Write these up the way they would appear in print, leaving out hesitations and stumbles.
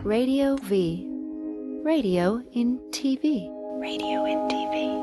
Radio V. Radio in TV. Radio in TV.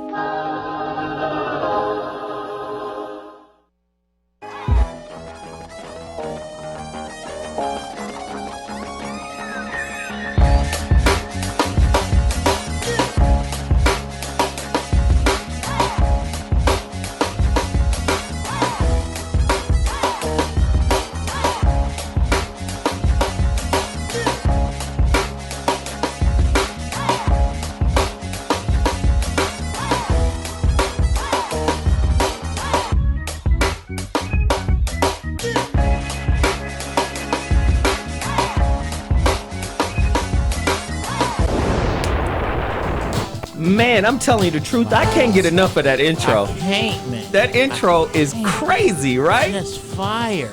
Man, I'm telling you the truth. I can't get enough of that intro. I can't, man. That intro is crazy, right? That's fire.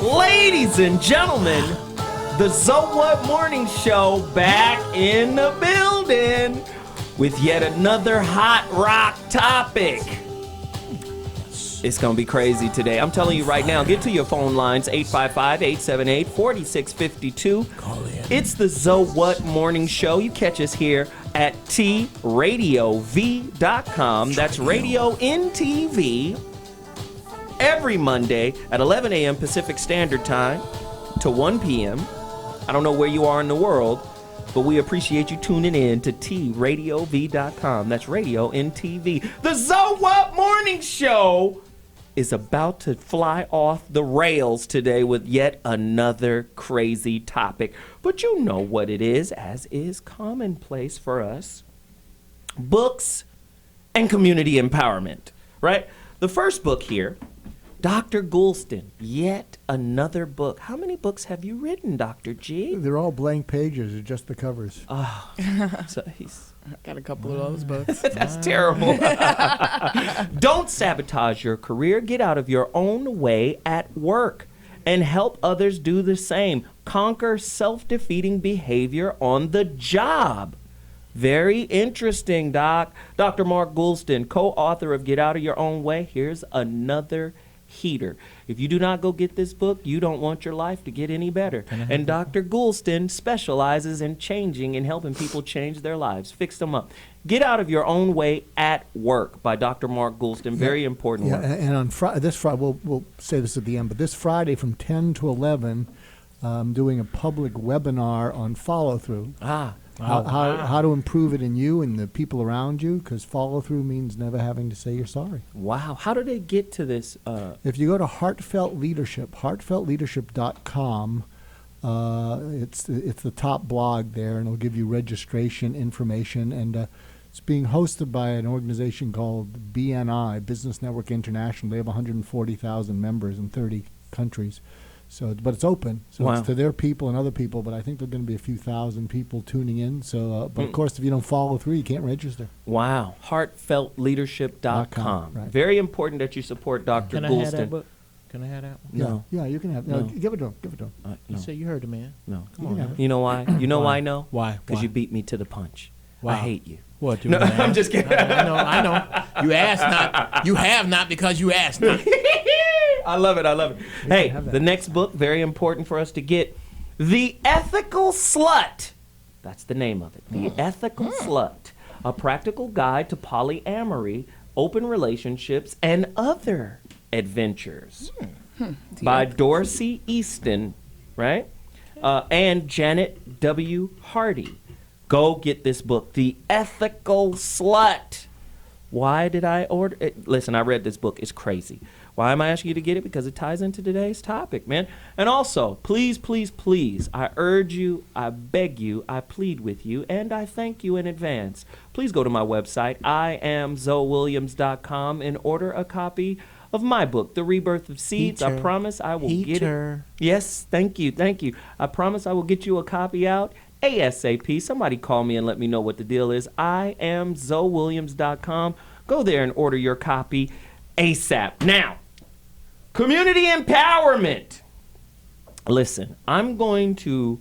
Ladies and gentlemen, the So What Morning Show back in the building with yet another hot rock topic. It's going to be crazy today. I'm telling you right now, get to your phone lines, 855-878-4652. Call in. It's the So What Morning Show. You catch us here at tradiov.com. That's Radio in TV. Every Monday at 11 a.m. Pacific Standard Time to 1 p.m. I don't know where you are in the world, but we appreciate you tuning in to tradiov.com. That's Radio in TV. The So What Morning Show is about to fly off the rails today with yet another crazy topic. But you know what it is, as is commonplace for us. Books and community empowerment, right? The first book here, Dr. Goulston, yet another book. How many books have you written, Dr. G? They're all blank pages, it's just the covers. Oh, so he's... Got a couple of those books. That's terrible. Don't sabotage your career. Get out of your own way at work and help others do the same. Conquer self-defeating behavior on the job. Very interesting, Doc. Dr. Mark Goulston, co-author of Get Out of Your Own Way. Here's another heater. If you do not go get this book, you don't want your life to get any better. And Dr. Goulston specializes in changing and helping people change their lives. Fix them up. Get Out of Your Own Way at Work by Dr. Mark Goulston. Very important work. And on this Friday, we'll say this at the end, but this Friday from 10 to 11, I'm doing a public webinar on follow-through. How to improve it in you and the people around you, because follow-through means never having to say you're sorry. Wow. How do they get to this? If you go to Heartfelt Leadership, heartfeltleadership.com, it's the top blog there, and it'll give you registration information. And it's being hosted by an organization called BNI, Business Network International. They have 140,000 members in 30 countries. So, but it's open, so wow. It's to their people and other people. But I think there's going to be a few thousand people tuning in. So, but of course, if you don't follow through, you can't register. Wow, heartfeltleadership.com. Right. Very important that you support Dr. Can I Goulston. have that book? Can I have that one? No. Yeah, you can have. No. Give it to him. Give it to him. You No. said you heard the man. No. Come on. have man. You know why? You know why? No. Why? Because Why? you beat me to the punch. Wow. I hate you. What? No, I'm just kidding. I know. You asked not. You have not because you asked not. I love it. Hey, have that. the next book, very important for us to get. The Ethical Slut. That's the name of it. The Ethical Slut. A practical guide to polyamory, open relationships, and other adventures. By Dorsey Easton, right? And Janet W. Hardy. Go get this book, The Ethical Slut. Why did I order it? Listen, I read this book. It's crazy. Why am I asking you to get it? Because it ties into today's topic, man. And also, please, please, please, I urge you, I beg you, I plead with you, and I thank you in advance. Please go to my website, IamZoeWilliams.com, and order a copy of my book, The Rebirth of Seeds. I promise I will get it. Yes, thank you. I promise I will get you a copy out ASAP. Somebody call me and let me know what the deal is. IamZoeWilliams.com. Go there and order your copy ASAP. Now, community empowerment. Listen, I'm going to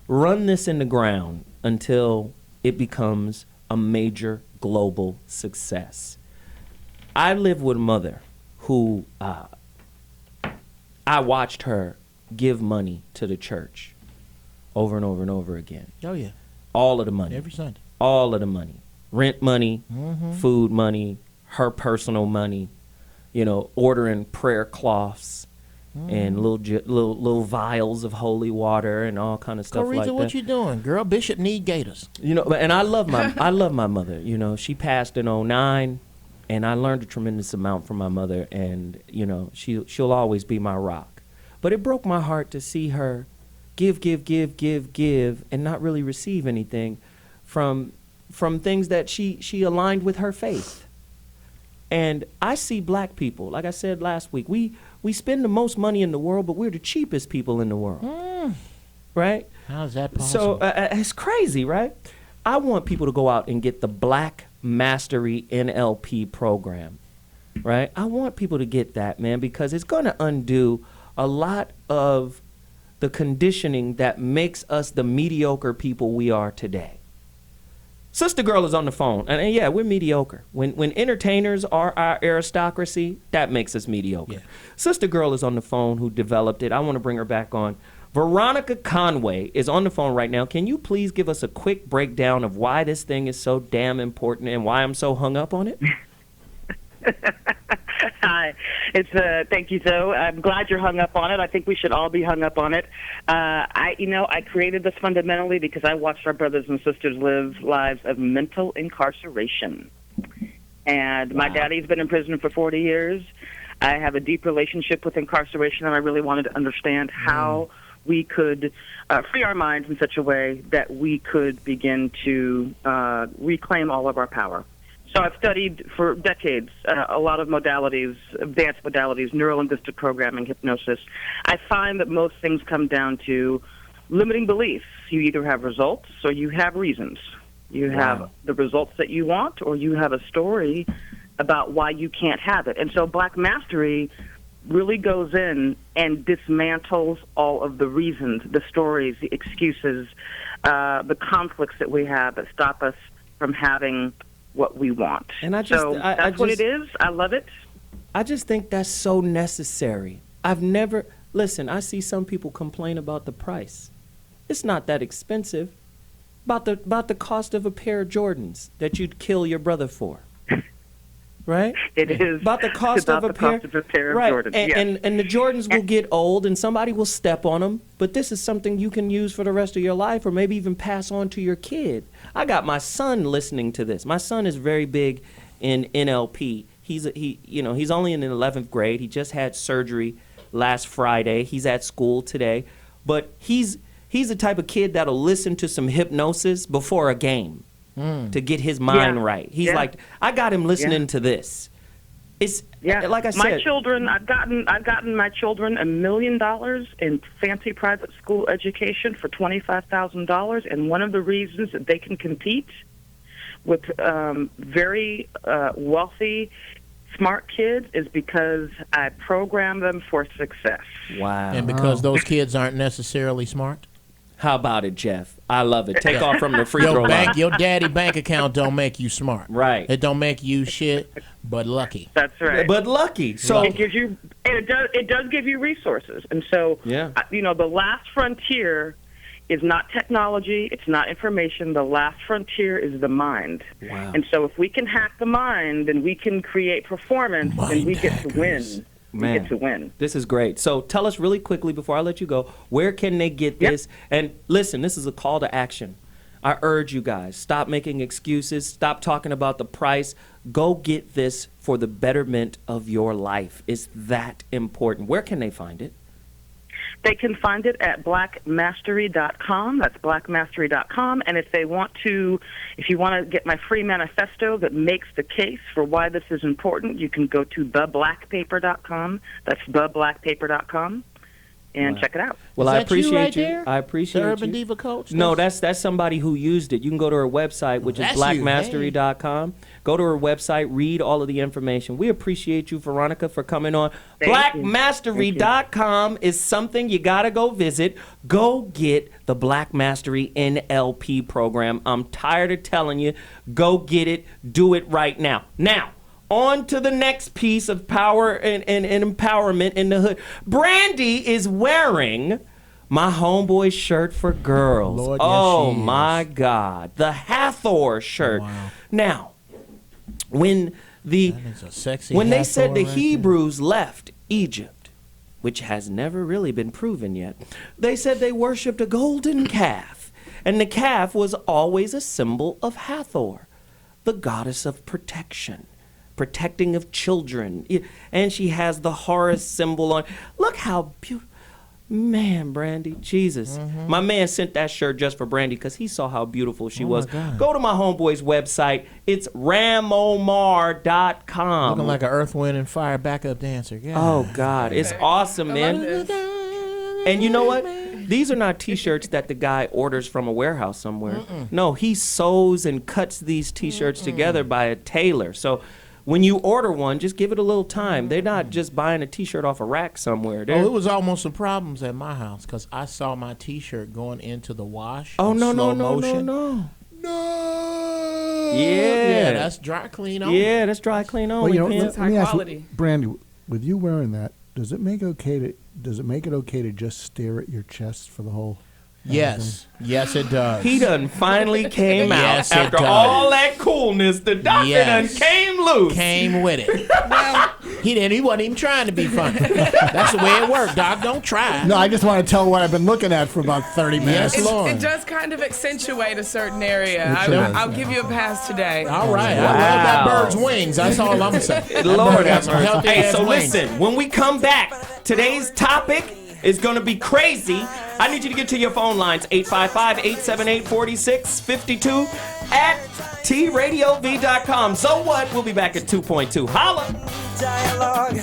run this in the ground until it becomes a major global success. I live with a mother who I watched her give money to the church over and over and over again. Oh, yeah. All of the money. Every Sunday. All of the money. Rent money, food money, her personal money, ordering prayer cloths and little vials of holy water and all kind of stuff like that. What you doing, girl? Bishop need gators. And I love my mother. She passed in 2009, and I learned a tremendous amount from my mother, and she'll always be my rock. But it broke my heart to see her give, and not really receive anything from things that she aligned with her faith. And I see black people, like I said last week, we spend the most money in the world, but we're the cheapest people in the world. Right? How is that possible? So it's crazy, right? I want people to go out and get the Black Mastery NLP program, right? I want people to get that, man, because it's going to undo a lot of the conditioning that makes us the mediocre people we are today. Sister Girl is on the phone, and yeah, we're mediocre. When entertainers are our aristocracy, that makes us mediocre. Yeah. Sister Girl is on the phone, who developed it. I want to bring her back on. Veronica Conway is on the phone right now. Can you please give us a quick breakdown of why this thing is so damn important and why I'm so hung up on it? Hi. Thank you, so. I'm glad you're hung up on it. I think we should all be hung up on it. I created this fundamentally because I watched our brothers and sisters live lives of mental incarceration. And my daddy's been in prison for 40 years. I have a deep relationship with incarceration, and I really wanted to understand how we could free our minds in such a way that we could begin to reclaim all of our power. So I've studied for decades a lot of modalities, advanced modalities, neurolinguistic programming, hypnosis. I find that most things come down to limiting beliefs. You either have results or you have reasons. You have the results that you want, or you have a story about why you can't have it. And so Black Mastery really goes in and dismantles all of the reasons, the stories, the excuses, the conflicts that we have that stop us from having what we want. And that's what it is. I love it. I just think that's so necessary. I see some people complain about the price. It's not that expensive. About the cost of a pair of Jordans that you'd kill your brother for. Right? It is about the cost of a pair of Jordans. And the Jordans will get old and somebody will step on them, but this is something you can use for the rest of your life, or maybe even pass on to your kid. I got my son listening to this. My son is very big in NLP. He's only in the 11th grade. He just had surgery last Friday. He's at school today, but he's the type of kid that'll listen to some hypnosis before a game. To get his mind right. He's like, I got him listening to this. It's like I said. My children, I've gotten my children $1 million in fancy private school education for $25,000, and one of the reasons that they can compete with very wealthy, smart kids is because I program them for success. Wow. And because those kids aren't necessarily smart? How about it, Geoff? I love it. Take off from the free throw line. Your daddy bank account don't make you smart. Right. It don't make you shit, but lucky. That's right. But lucky. So it gives you, and it does give you resources. And so, the last frontier is not technology. It's not information. The last frontier is the mind. Wow. And so if we can hack the mind, then we can create performance, and we get to win. Man, we get to win. This is great. So tell us really quickly before I let you go, where can they get this? And listen, this is a call to action. I urge you guys, stop making excuses. Stop talking about the price. Go get this for the betterment of your life. It's that important. Where can they find it? They can find it at blackmastery.com. That's blackmastery.com. And if you want to get my free manifesto that makes the case for why this is important, you can go to theblackpaper.com. That's theblackpaper.com. And check it out. Well, I appreciate you. Right there? I appreciate the Urban you. Diva coach? No, that's somebody who used it. You can go to her website, which is blackmastery.com. Go to her website, read all of the information. We appreciate you, Veronica, for coming on. Blackmastery.com is something you got to go visit. Go get the Black Mastery NLP program. I'm tired of telling you, go get it. Do it right now. Now, on to the next piece of power and empowerment in the hood. Brandi is wearing My homeboy shirt for girls. Lord, yes, oh she is. my God. The Hathor shirt. Wow. Now, when That is a sexy they Hathor said the right there. Hebrews left Egypt, which has never really been proven yet, they said they worshipped a golden calf. And the calf was always a symbol of Hathor, the goddess of protection, protecting of children. And she has the Horus symbol on. Look how beautiful. Man, Brandi, Jesus. My man sent that shirt just for Brandi because he saw how beautiful she was. God. Go to my homeboy's website. It's ramomar.com. Looking like an Earth, Wind, and Fire backup dancer. Yeah. Oh, God. It's awesome, man. And you know what? These are not T-shirts that the guy orders from a warehouse somewhere. No, he sews and cuts these T-shirts together by a tailor. So when you order one, just give it a little time. They're not just buying a T-shirt off a rack somewhere. Oh, it was almost some problems at my house because I saw my T-shirt going into the wash. Oh, in no, slow no, no, motion. no. No. Yeah. That's dry clean only. Yeah, that's dry clean Well, only. you know, man. let me ask you, quality. Brandi, with you wearing that, does it make it okay to just stare at your chest for the whole? Yes. Yes, it does. He done finally came out Yes, it after does. all that coolness. The doctor Yes. done came loose. Came with it. He wasn't even trying to be funny. That's the way it worked, Doc. Don't try. No, I just want to tell what I've been looking at for about 30 minutes. Yes, Lord. It does kind of accentuate a certain area. It sure does. I'll give you a pass today. All right. I love that bird's wings. That's all I'm saying. Lord That have some mercy. healthy Hey, ass so wings. listen, when we come back, today's topic is going to be crazy. I need you to get to your phone lines, 855-878-4652 at tradiov.com. So what? We'll be back at 2.2. Holla! Dialogue,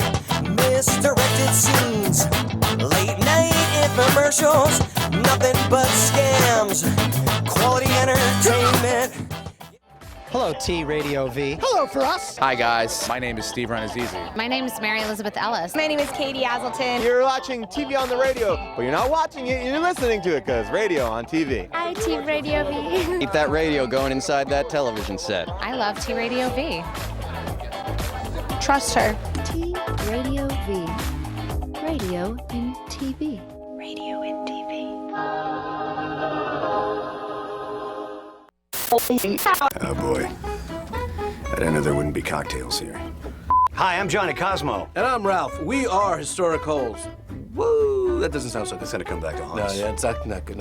misdirected scenes, late night infomercials, nothing but scams, quality entertainment. Hello, T Radio V. Hello for us. Hi guys, my name is Steve Renazizi. My name is Mary Elizabeth Ellis. My name is Katie Aselton. You're watching TV on the radio, but you're not watching it, you're listening to it, because radio on TV. Hi, T Radio V. Keep that radio going inside that television set. I love T Radio V. Trust her. T Radio V. Radio in TV. Radio in TV. Oh boy. I didn't know there wouldn't be cocktails here. Hi, I'm Johnny Cosmo. And I'm Ralph. We are Historic Holes. Woo! That doesn't sound so good. It's gonna come back to haunt us. No, yeah, it's not good.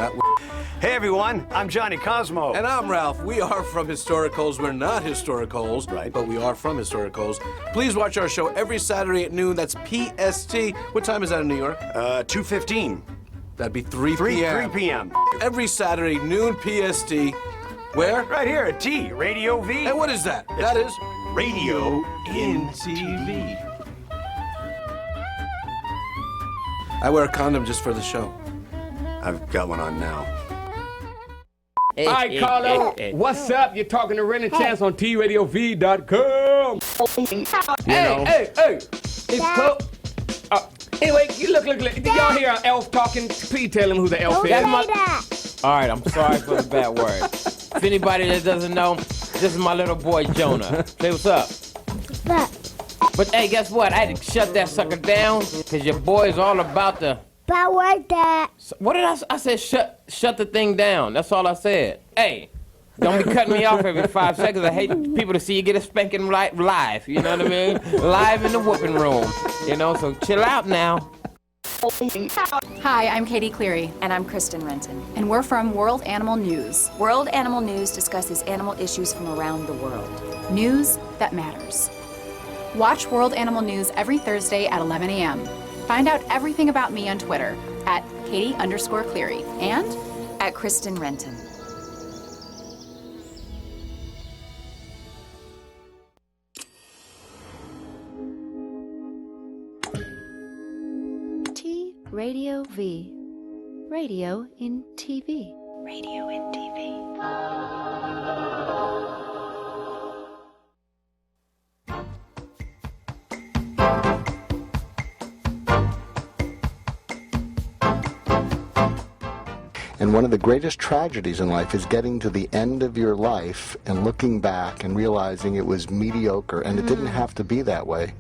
Hey everyone, I'm Johnny Cosmo. And I'm Ralph. We are from Historic Holes. We're not Historic Holes, Right. but we are from Historic Holes. Please watch our show every Saturday at noon. That's PST. What time is that in New York? 2:15. That'd be 3 3 p.m. p.m. Every Saturday, noon PST. Where? Right here at T Radio V. And what is that? That is Radio in TV. I wear a condom just for the show. I've got one on now. All right, Carlo, what's up? You're talking to Ren and Chance on TRadioV.com. Hey, it's Chloe. Anyway, look. Did y'all hear an elf talking? Please tell him who the elf is. All right, I'm sorry for the bad word. If anybody that doesn't know, this is my little boy Jonah. Say what's up. But hey, guess what? I had to shut that sucker down because your boy's all about the. But what that? What did I said? Shut the thing down. That's all I said. Hey, don't be cutting me off every 5 seconds. I hate people to see you get a spanking live. You know what I mean? Live in the whooping room. You know, so chill out now. Hi, I'm Katie Cleary. And I'm Kristen Renton. And we're from World Animal News. World Animal News discusses animal issues from around the world. News that matters. Watch World Animal News every Thursday at 11 a.m. Find out everything about me on Twitter at Katie_Cleary and at Kristen Renton. T Radio V. Radio in TV. Radio in TV. And one of the greatest tragedies in life is getting to the end of your life and looking back and realizing it was mediocre and it didn't have to be that way.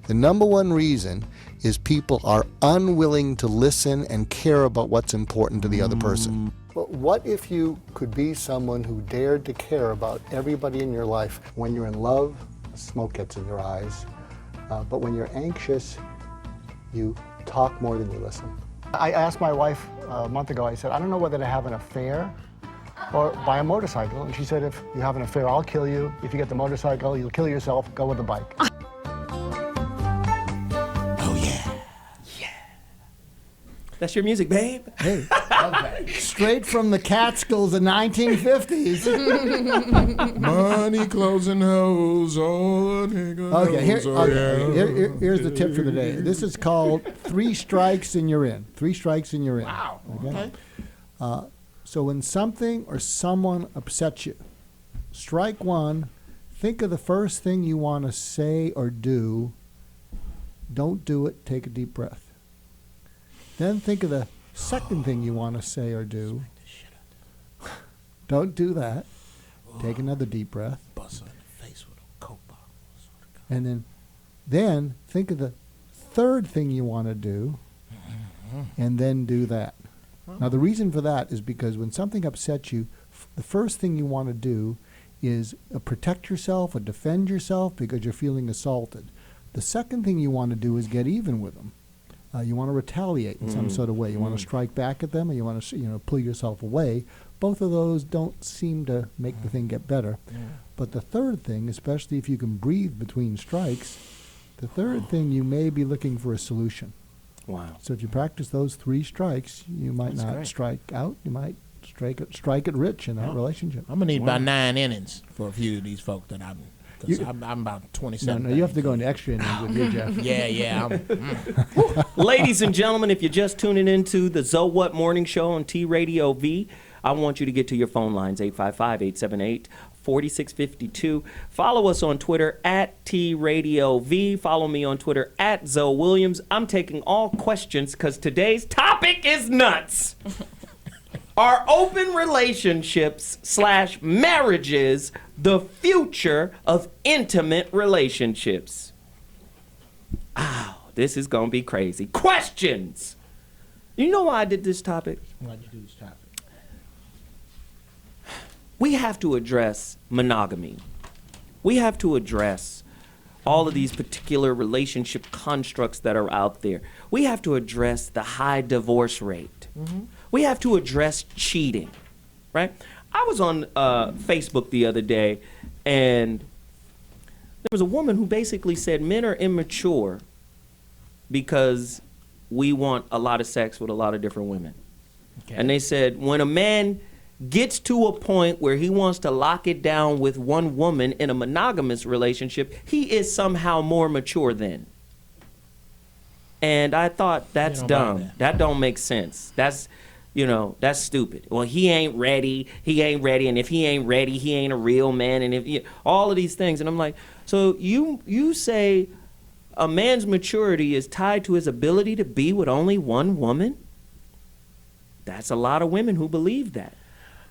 The number one reason is people are unwilling to listen and care about what's important to the other person. But what if you could be someone who dared to care about everybody in your life? When you're in love, smoke gets in your eyes. But when you're anxious, you talk more than you listen. I asked my wife a month ago, I said, I don't know whether to have an affair or buy a motorcycle. And she said, if you have an affair, I'll kill you. If you get the motorcycle, you'll kill yourself, go with the bike. That's your music, babe. Hey, straight from the Catskills of 1950s. Money, clothes, and hoes, all the nigga knows. Here's the tip for the day. This is called 3 strikes and you're in. 3 strikes and you're in. Wow. Okay. So when something or someone upsets you, strike 1, think of the first thing you want to say or do. Don't do it. Take a deep breath. Then think of the second thing you want to say or do. Don't do that. Take another deep breath. Bust her in the face with a Coke bottle. And then think of the third thing you want to do, and then do that. Now, the reason for that is because when something upsets you, the first thing you want to do is protect yourself or defend yourself because you're feeling assaulted. The second thing you want to do is get even with them. You want to retaliate in some sort of way. You want to strike back at them, or you want to pull yourself away. Both of those don't seem to make the thing get better. But the third thing, especially if you can breathe between strikes, the third thing, you may be looking for a solution. Wow. So if you practice those 3 strikes, you might not strike out. You might strike it rich in that relationship. I'm going to need about 9 innings for a few of these folks that I'm about 27. No, you have to go into extra innings with you, Geoff. Yeah. Ladies and gentlemen, if you're just tuning into the So What Morning Show on T Radio V, I want you to get to your phone lines, 855-878-4652. Follow us on Twitter at T Radio V. Follow me on Twitter at Zoe Williams. I'm taking all questions because today's topic is nuts. Are open relationships / marriages the future of intimate relationships? Ow, this is going to be crazy. Questions! You know why I did this topic? Why'd you do this topic? We have to address monogamy. We have to address all of these particular relationship constructs that are out there. We have to address the high divorce rate. We have to address cheating, right? I was on Facebook the other day, and there was a woman who basically said men are immature because we want a lot of sex with a lot of different women. Okay. And they said when a man gets to a point where he wants to lock it down with one woman in a monogamous relationship, he is somehow more mature then. And I thought, that's dumb. That don't make sense. That's stupid. Well, he ain't ready. And if he ain't ready, he ain't a real man. And all of these things. And I'm like, so you say a man's maturity is tied to his ability to be with only one woman? That's a lot of women who believe that.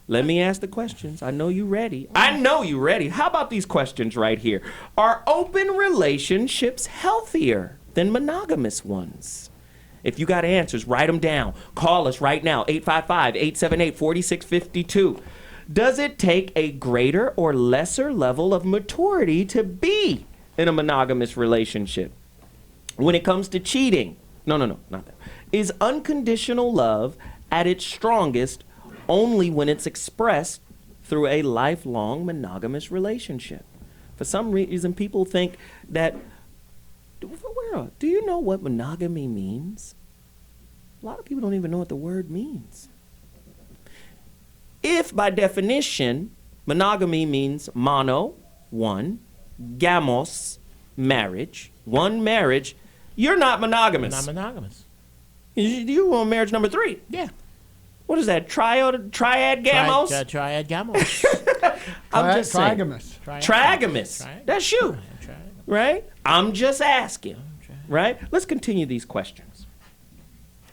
Let me ask the questions. I know you're ready. How about these questions right here? Are open relationships healthier than monogamous ones? If you got answers, write them down. Call us right now, 855-878-4652. Does it take a greater or lesser level of maturity to be in a monogamous relationship? When it comes to cheating, no, not that. Is unconditional love at its strongest only when it's expressed through a lifelong monogamous relationship? For some reason, people think that, do you know what monogamy means? A lot of people don't even know what the word means. If, by definition, monogamy means mono, one, gamos, marriage, one marriage, you're not monogamous. Not monogamous. You want marriage number 3. Yeah. What is that? Triad gamos? Triad gamos. I'm just saying. Trigamous. That's you. Right? I'm just asking. Right? Let's continue these questions.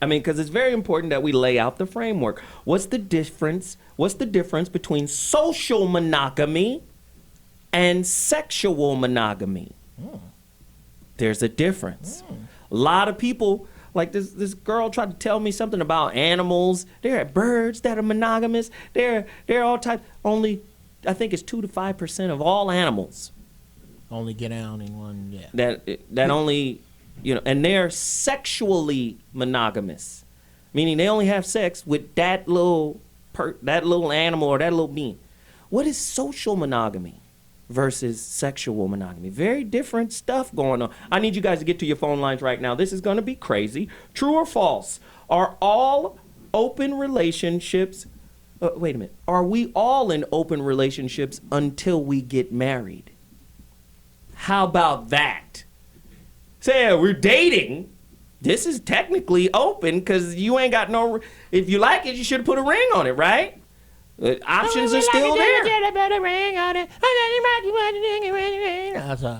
I mean, because it's very important that we lay out the framework. What's the difference between social monogamy and sexual monogamy? There's a difference. A lot of people, like this girl tried to tell me something about animals. There are birds that are monogamous. There are all types. Only, I think it's 2 to 5% of all animals. Only get out in one, yeah. That only, and they're sexually monogamous, meaning they only have sex with that little animal or that little being. What is social monogamy versus sexual monogamy? Very different stuff going on. I need you guys to get to your phone lines right now. This is going to be crazy. True or false? Are all open relationships, wait a minute, are we all in open relationships until we get married? How about that? Say, we're dating. This is technically open because you ain't got no, if you like it, you should have put a ring on it, right? Options are still there.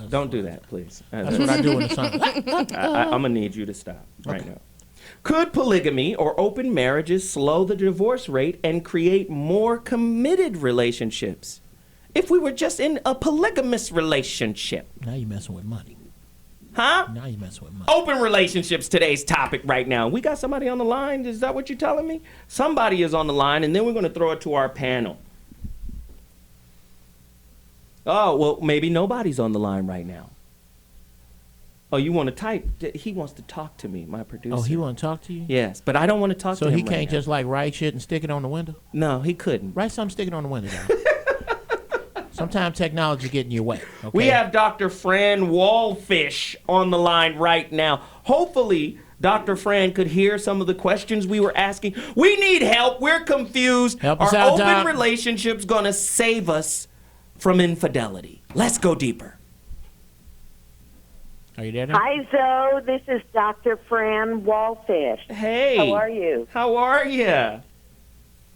Don't do that, please. That's what I do in the song. I'm going to need you to stop right now. Could polygamy or open marriages slow the divorce rate and create more committed relationships if we were just in a polygamous relationship? Now you're messing with money. Huh? Now you're messing with money. Open relationships, today's topic right now. We got somebody on the line. Is that what you're telling me? Somebody is on the line, and then we're going to throw it to our panel. Oh, well, maybe nobody's on the line right now. Oh, you want to type? He wants to talk to me, my producer. Oh, he want to talk to you? Yes, but I don't want to talk to him. So he can't just like write shit and stick it on the window? No, he couldn't. Write something, stick it on the window, though. Sometimes technology get in your way. Okay? We have Dr. Fran Wallfish on the line right now. Hopefully, Dr. Fran could hear some of the questions we were asking. We need help. We're confused. Help us us out, open Doc. relationship's going to save us from infidelity. Let's go deeper. Are you there now? Hi, Zoe. This is Dr. Fran Wallfish. Hey. How are you? How are you?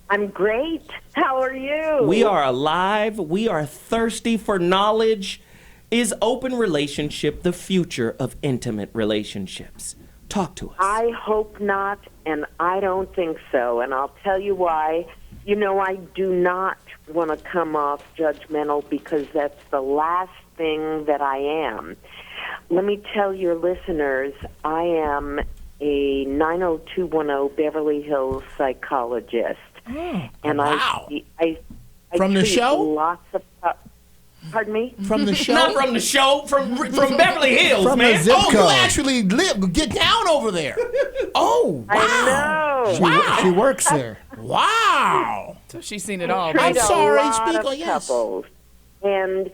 I'm great. How are you? We are alive. We are thirsty for knowledge. Is open relationship the future of intimate relationships? Talk to us. I hope not, and I don't think so, and I'll tell you why. I do not want to come off judgmental because that's the last thing that I am. Let me tell your listeners, I am a 90210 Beverly Hills psychologist. And wow. I from the treat show? Lots of pardon me? From the show? Not from the show, from Beverly Hills, from man. The zip code. You actually get down over there. Oh, wow. I know. She works there. Wow. So she's seen it all. I'm sorry. Speak on yes. Couples. And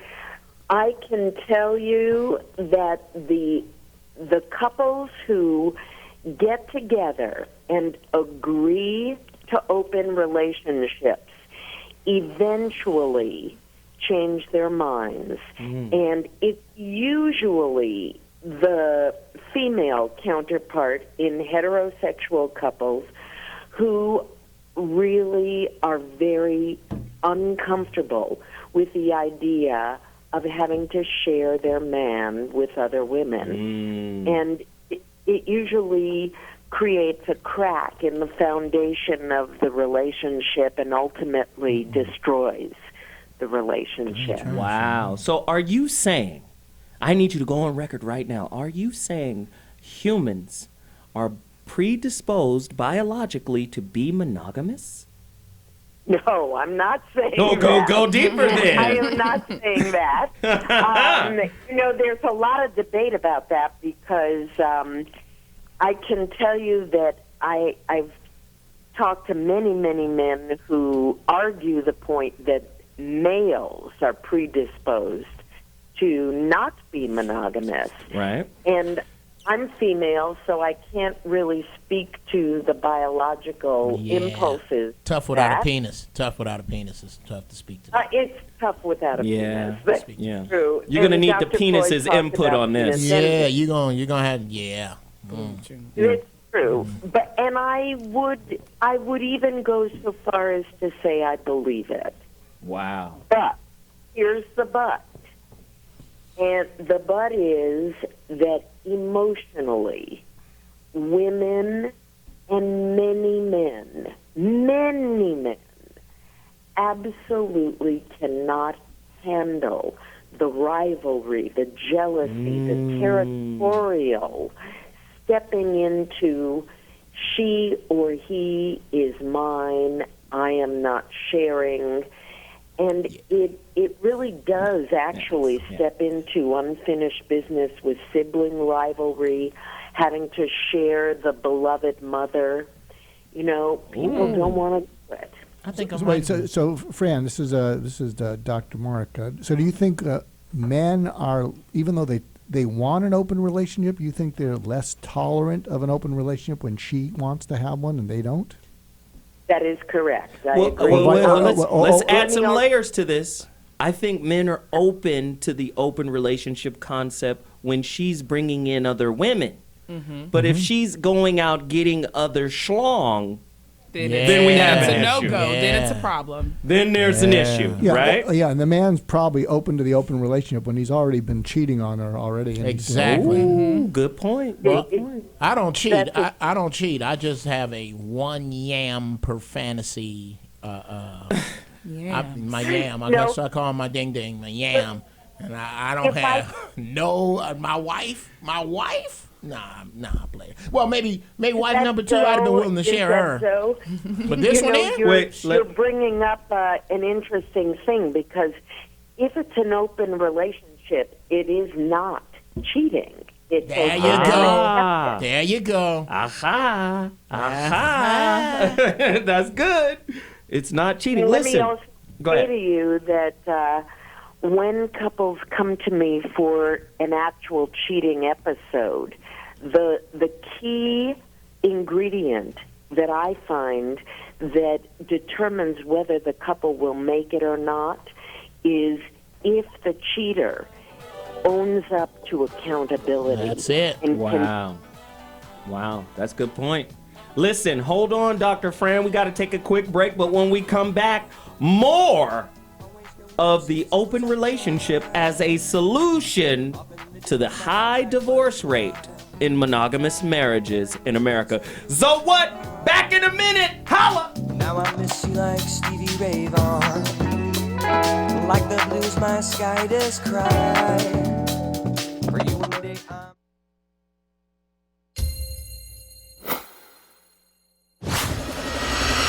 I can tell you that the couples who get together and agree to open relationships eventually change their minds. And it's usually the female counterpart in heterosexual couples who really are very uncomfortable with the idea of having to share their man with other women. And it usually creates a crack in the foundation of the relationship and ultimately destroys the relationship. Wow. So are you saying, I need you to go on record right now, are you saying humans are predisposed biologically to be monogamous? No, I'm not saying that. Go deeper then. I am not saying that. There's a lot of debate about that because I can tell you that I've talked to many, many men who argue the point that males are predisposed to not be monogamous. Right. And I'm female, so I can't really speak to the biological impulses. Tough without a penis. Tough without a penis. It's tough to speak to that. It's tough without a penis. That's true. You're going to need the Dr. penis's Floyd input talked on about this. Yeah, you're gonna have It's true. And I would even go so far as to say I believe it. Wow. But here's the but. And the but is that emotionally, women and many men absolutely cannot handle the rivalry, the jealousy, the territorial, stepping into she or he is mine, I am not sharing. And it really does actually step into unfinished business with sibling rivalry, having to share the beloved mother. You know, people don't want to do it. I think so Fran, this is Dr. Mark. So do you think men are, even though they want an open relationship, you think they're less tolerant of an open relationship when she wants to have one and they don't? That is correct. I Well, agree. let's add some layers to this. I think men are open to the open relationship concept when she's bringing in other women. But if she's going out getting other schlong, then we have an issue. No-go. Then it's a problem. Then there's an issue, right? Well, and the man's probably open to the open relationship when he's already been cheating on her already. And Exactly. Ooh, good point. Well, I don't cheat. I don't cheat. I just have a one yam per fantasy. My yam. I guess I call him my ding ding. My yam. And I don't have my wife. Nah, player. Well, maybe wife number 2. I'd have been willing to share her. So? But this one you're bringing up an interesting thing, because if it's an open relationship, it is not cheating. It's there you go. There you go. Aha. That's good. It's not cheating. Let Listen. me also say to you that when couples come to me for an actual cheating episode, the key ingredient that I find that determines whether the couple will make it or not is if the cheater owns up to accountability. That's it. Wow, that's a good point. Listen, hold on, Dr. Fran. We got to take a quick break, but when we come back, more of the open relationship as a solution to the high divorce rate in monogamous marriages in America. So what? Back in a minute. Holla! Now I miss you like Stevie Ray Vaughan. Like the blues, my sky does cry. For you one day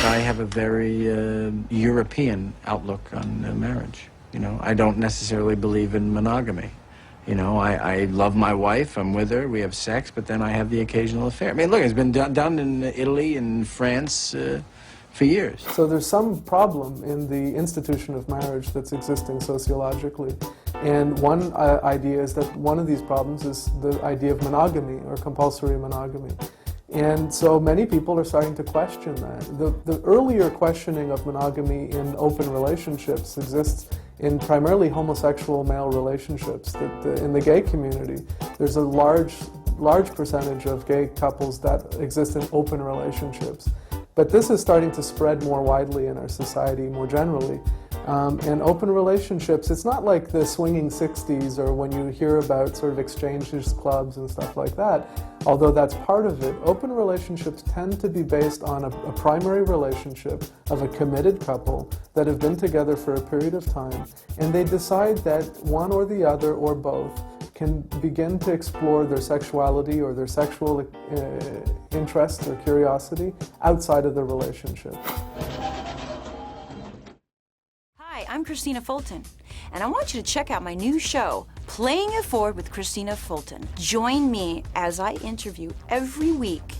I have a very European outlook on marriage. You know, I don't necessarily believe in monogamy. You know, I love my wife, I'm with her, we have sex, but then I have the occasional affair. I mean, look, it's been done in Italy and France for years. So there's some problem in the institution of marriage that's existing sociologically. And one idea is that one of these problems is the idea of monogamy or compulsory monogamy. And so many people are starting to question that. The earlier questioning of monogamy in open relationships exists in primarily homosexual male relationships. In the gay community, there's a large percentage of gay couples that exist in open relationships. But this is starting to spread more widely in our society more generally. And open relationships, it's not like the swinging 60s or when you hear about sort of exchanges clubs and stuff like that, although that's part of it. Open relationships tend to be based on a primary relationship of a committed couple that have been together for a period of time, and they decide that one or the other or both can begin to explore their sexuality or their sexual interest or curiosity outside of the relationship. Hi, I'm Christina Fulton, and I want you to check out my new show, Playing It Forward with Christina Fulton. Join me as I interview every week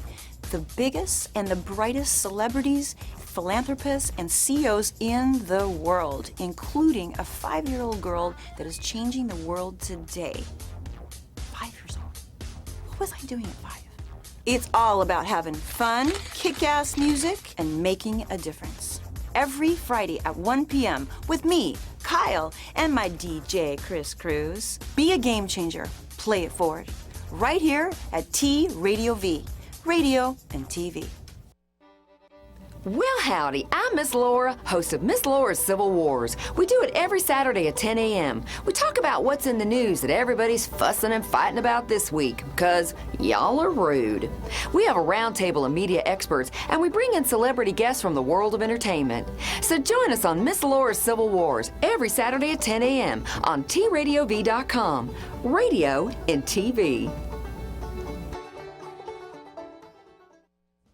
the biggest and the brightest celebrities, philanthropists, and CEOs in the world, including a 5-year-old girl that is changing the world today. 5 years old. What was I doing at 5? It's all about having fun, kick-ass music, and making a difference. Every Friday at 1 p.m. with me, Kyle, and my DJ, Chris Cruz. Be a game changer. Play it forward. Right here at T Radio V. Radio and TV. Well, howdy, I'm Miss Laura, host of Miss Laura's Civil Wars. We do it every Saturday at 10 a.m. We talk about what's in the news that everybody's fussing and fighting about this week, because y'all are rude. We have a roundtable of media experts, and we bring in celebrity guests from the world of entertainment. So join us on Miss Laura's Civil Wars every Saturday at 10 a.m. on TRadiov.com. Radio and TV.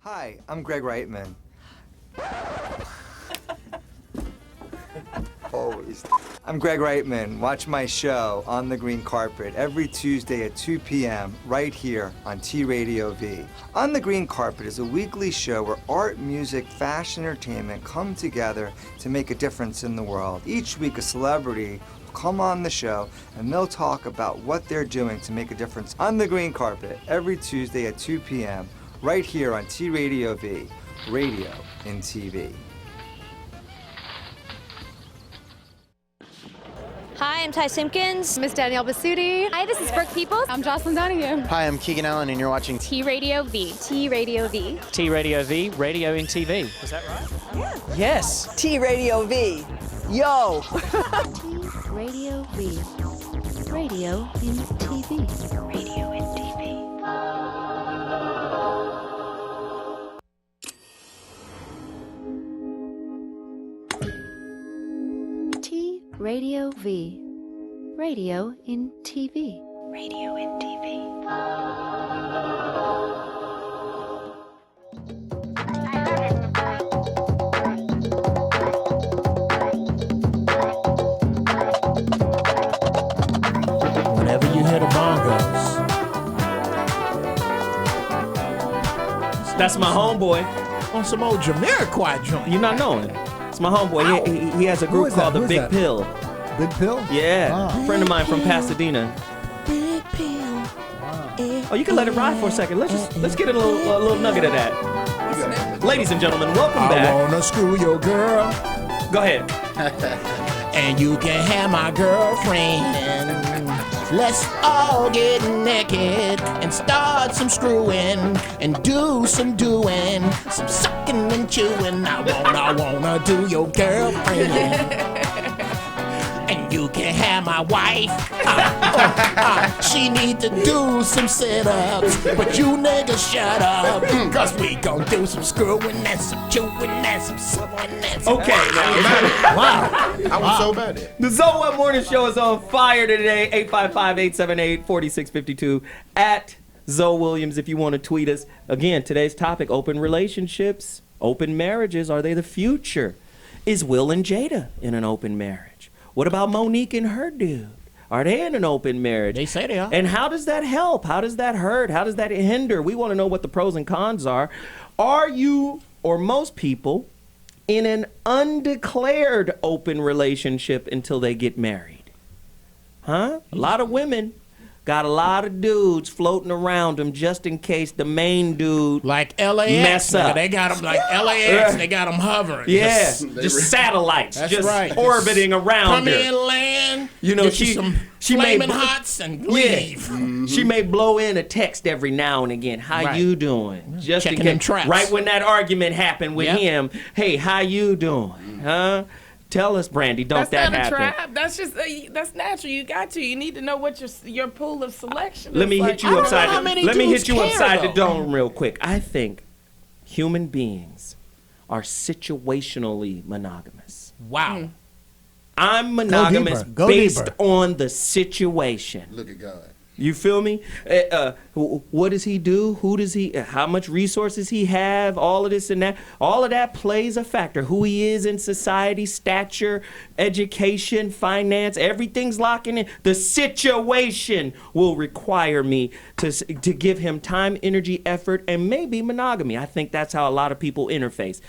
Hi, I'm Greg Reitman. Always. I'm Greg Reitman. Watch my show, On the Green Carpet, every Tuesday at 2 p.m. right here on T-Radio V. On the Green Carpet is a weekly show where art, music, fashion, entertainment come together to make a difference in the world. Each week, a celebrity will come on the show and they'll talk about what they're doing to make a difference on the green carpet every Tuesday at 2 p.m. right here on T-Radio V. Radio and TV. Hi, I'm Ty Simpkins. Miss Danielle Basutti. Hi, this is Brooke Peoples. I'm Jocelyn Donahue. Hi, I'm Keegan Allen, and you're watching T-Radio V. T-Radio V. T-Radio V, radio in TV. Is that right? Yeah. Yes. T-Radio V. Yo! T-Radio V. Radio in TV. Radio in TV. Radio V. Radio in TV. Radio in TV. Whenever you hear the bongos. That's my homeboy. On some old Jamiroquai joint. You're not knowing. It's my homeboy. He has a group called the Big Pill. Big Pill? Yeah. Friend of mine from Pasadena. Big Pill. Oh, you can let it ride for a second. Let's get a little nugget of that. Ladies and gentlemen, welcome back. I wanna screw your girl. Go ahead. And you can have my girlfriend. Let's all get naked and start some screwing and do some doing, some sucking and chewing. I wanna do your girlfriend. And you can have my wife. She need to do some sit-ups, but you niggas shut up, cause we gon' do some screwing and some chewing and some sucking and some... Okay. Wow. I was so bad at it. The Zoe One Morning Show is on fire today. 855-878-4652 at Zoe Williams if you want to tweet us. Again, today's topic, open relationships, open marriages. Are they the future? Is Will and Jada in an open marriage? What about Monique and her dude? Are they in an open marriage? They say they are. And how does that help? How does that hurt? How does that hinder? We want to know what the pros and cons are. Are you, or most people, in an undeclared open relationship until they get married? Huh? A lot of women got a lot of dudes floating around them just in case the main dude like LAX mess up. They got them like LAX. They got them hovering. Yeah, just satellites, That's just right. orbiting around Come her. in, land. You know, get some flaming may hots and leave. Yeah. She may blow in a text every now and again. How Right. you doing? Just Checking in them case. traps. Right when that argument happened with Yep. him. Hey, how you doing? Huh? Tell us, Brandi. Don't That's that not a happen? trap. That's just that's natural. You got to. You need to know what your pool of selection is. Let me hit you upside. Let me hit you upside the though. dome real quick. I think human beings are situationally monogamous. Wow. I'm monogamous Go based deeper. on the situation. Look at God. You feel me? What does he do? Who does he? How much resources he have? All of this and that. All of that plays a factor. Who he is in society, stature, education, finance. Everything's locking in. The situation will require me to give him time, energy, effort, and maybe monogamy. I think that's how a lot of people interface.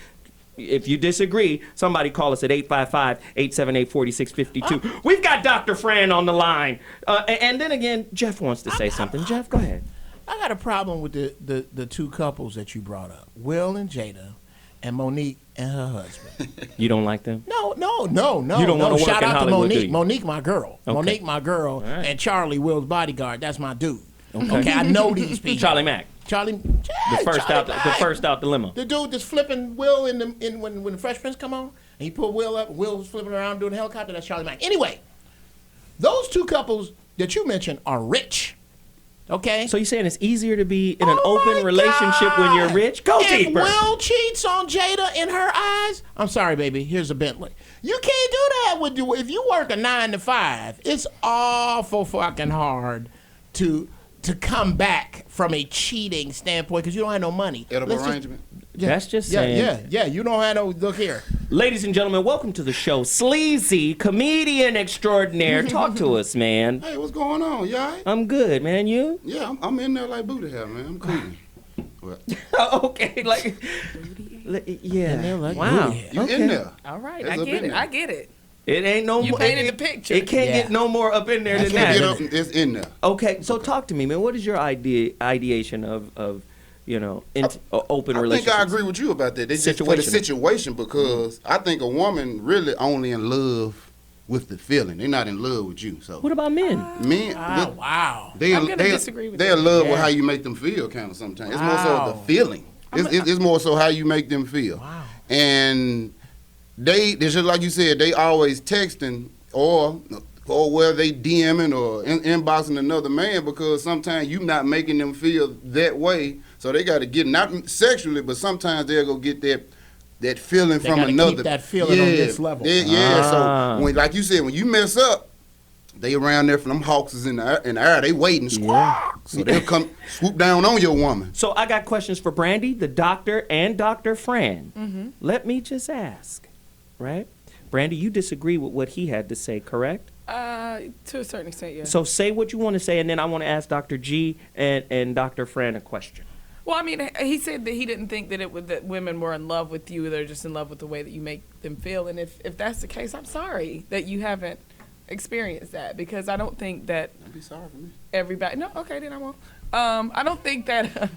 If you disagree, somebody call us at 855-878-4652. We've got Dr. Fran on the line. And then again, Geoff wants to say something. Geoff, go ahead. I got a problem with the two couples that you brought up, Will and Jada, and Monique and her husband. You don't like them? No. You don't want to work Shout in out Hollywood, to do Monique. you? Monique, my girl. Okay. Monique, my girl. All right. And Charlie, Will's bodyguard. That's my dude. Okay, I know these people. Charlie Mack. Charlie. The first out the limo. The dude that's flipping Will when the Fresh Prince come on, and he pulled Will up. Will was flipping around doing the helicopter. That's Charlie Mack. Anyway, those two couples that you mentioned are rich. Okay. So you're saying it's easier to be in an open relationship when you're rich? Go deeper. If Will cheats on Jada in her eyes, I'm sorry, baby. Here's a Bentley. You can't do that with you. If you work a 9 to 5, it's awful fucking hard to come back from a cheating standpoint because you don't have no money. Arrangement. That's just saying. Yeah. You don't have no. Look here. Ladies and gentlemen, welcome to the show. Sleezy, comedian extraordinaire. Talk to us, man. Hey, what's going on? You all right? I'm good, man. You? Yeah, I'm in there like booty hair, man. I'm cool. Okay, like, yeah. In there like wow. booty hair. You in there? All right, It's I up get in it. there. I get it. It ain't no You more. painted the picture. It can't get no more up in there than that. It's in there. Okay, so talk to me, man. What is your ideation of open relationships? I think I agree with you about that. They just for the situation because I think a woman really only in love with the feeling. They're not in love with you. So what about men? Men, wow. I'm gonna disagree with they're in you. love with how you make them feel, kind of sometimes. It's more so the feeling. It's more so how you make them feel. Wow. And they're just like you said. They always texting or where they DMing or inboxing another man because sometimes you not making them feel that way. So they got to get not sexually, but sometimes they'll go get that feeling They from gotta another. keep that feeling on this level. So when, like you said, when you mess up, they around there from them hawks is in the air. They waiting, squawk. So they'll come swoop down on your woman. So I got questions for Brandi, the doctor, and Dr. Fran. Mm-hmm. Let me just ask, right? Brandi, you disagree with what he had to say, correct? To a certain extent, yeah. So say what you want to say, and then I want to ask Dr. G and Dr. Fran a question. Well, I mean, he said that he didn't think that women were in love with you. They're just in love with the way that you make them feel. And if that's the case, I'm sorry that you haven't experienced that because I don't think that. Don't be sorry for me. Everybody. No, okay, then I won't. I don't think that.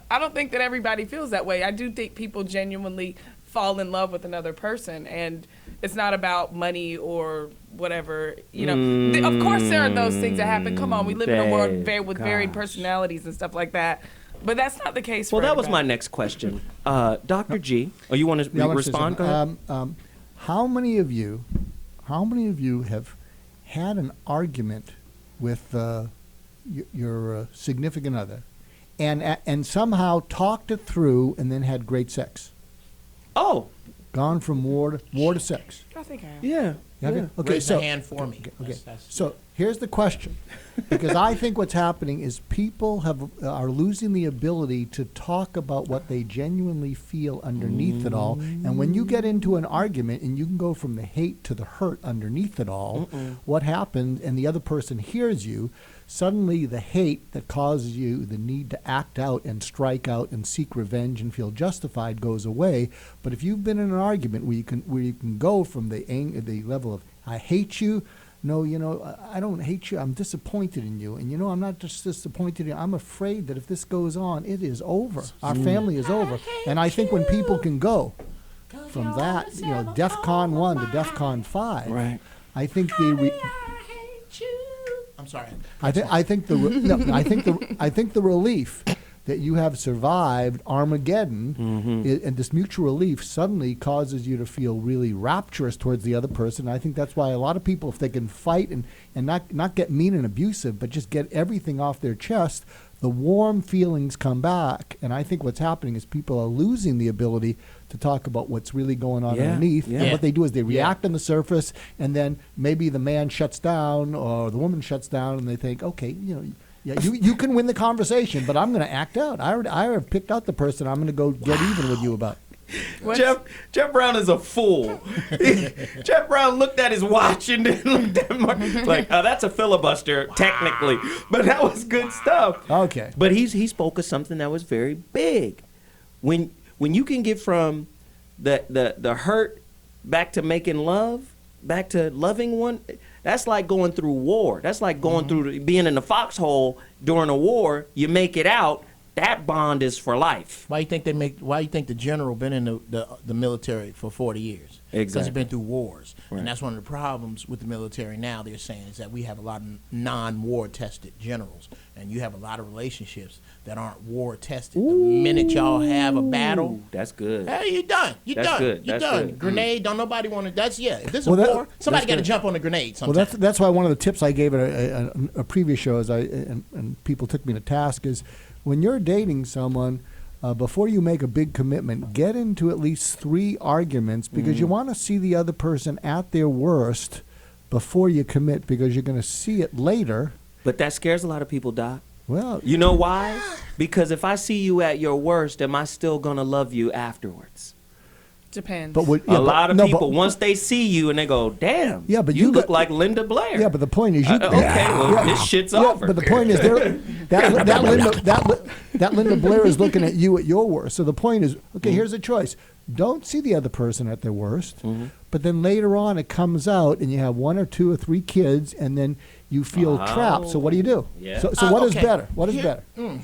I don't think that everybody feels that way. I do think people genuinely fall in love with another person, and it's not about money or whatever. You know, of course there are those things that happen. Come on, we live in a world with varied personalities and stuff like that. But that's not the case. Well, for that was my everybody. next question, Dr. G. Oh, you want to respond? Go ahead. How many of you have had an argument with your significant other, and somehow talked it through, and then had great sex? Oh, gone from war to sex. I think I have. Yeah. Okay, Raise so a hand for me. Okay, so here's the question, because I think what's happening is people are losing the ability to talk about what they genuinely feel underneath it all. And when you get into an argument and you can go from the hate to the hurt underneath it all, what happens, and the other person hears you, suddenly the hate that causes you the need to act out and strike out and seek revenge and feel justified goes away. But if you've been in an argument where you can go from the level of I hate you, no, I don't hate you, I'm disappointed in you, and I'm not just disappointed in you, I'm afraid that if this goes on, it is over. Our family is over. And I think when people can go from that, DEFCON 1 to DEFCON 5, right. I think I'm sorry. I think the relief that you have survived Armageddon and this mutual relief suddenly causes you to feel really rapturous towards the other person. I think that's why a lot of people, if they can fight and not get mean and abusive, but just get everything off their chest, the warm feelings come back. And I think what's happening is people are losing the ability to talk about what's really going on underneath. And what they do is they react on the surface, and then maybe the man shuts down or the woman shuts down, and they think, okay, you can win the conversation, but I'm going to act out. I already picked out the person I'm going to go get even with you about. Jeff Brown is a fool. Jeff Brown looked at his watch and then looked at Mark like, that's a filibuster, technically. But that was good stuff. Okay. But he spoke of something that was very big. When you can get from the hurt back to making love, back to loving one, that's like going through war. That's like going through being in the foxhole during a war. You make it out, that bond is for life. Why you think the general been in the military for 40 years? Because Exactly. he's been through wars. Right. And that's one of the problems with the military now, they're saying, is that we have a lot of non-war tested generals. And you have a lot of relationships that aren't war tested. The minute y'all have a battle, that's good. Hey, you done. You That's done. good. You That's done. good. Grenade, don't nobody want to. That's If this is Well, a that- war, somebody that's got to good. jump on the grenade Well, sometime. that's why one of the tips I gave at a previous show and people took me to task is when you're dating someone, before you make a big commitment, get into at least 3 arguments because you want to see the other person at their worst before you commit because you're going to see it later. But that scares a lot of people, Doc. Well, you know why? Because if I see you at your worst, am I still gonna love you afterwards? Depends. But a lot of people, once they see you and they go, damn, Yeah, but you you look got- like Linda Blair. Yeah, but the point is, you okay, well, this shit's over. But the point is, that Linda Blair is looking at you at your worst. So the point is, okay, here's a choice: don't see the other person at their worst, but then later on it comes out, and you have 1 or 2 or 3 kids, and then you feel trapped. So what do you do? Yeah. So what is okay. better? What is Here- better?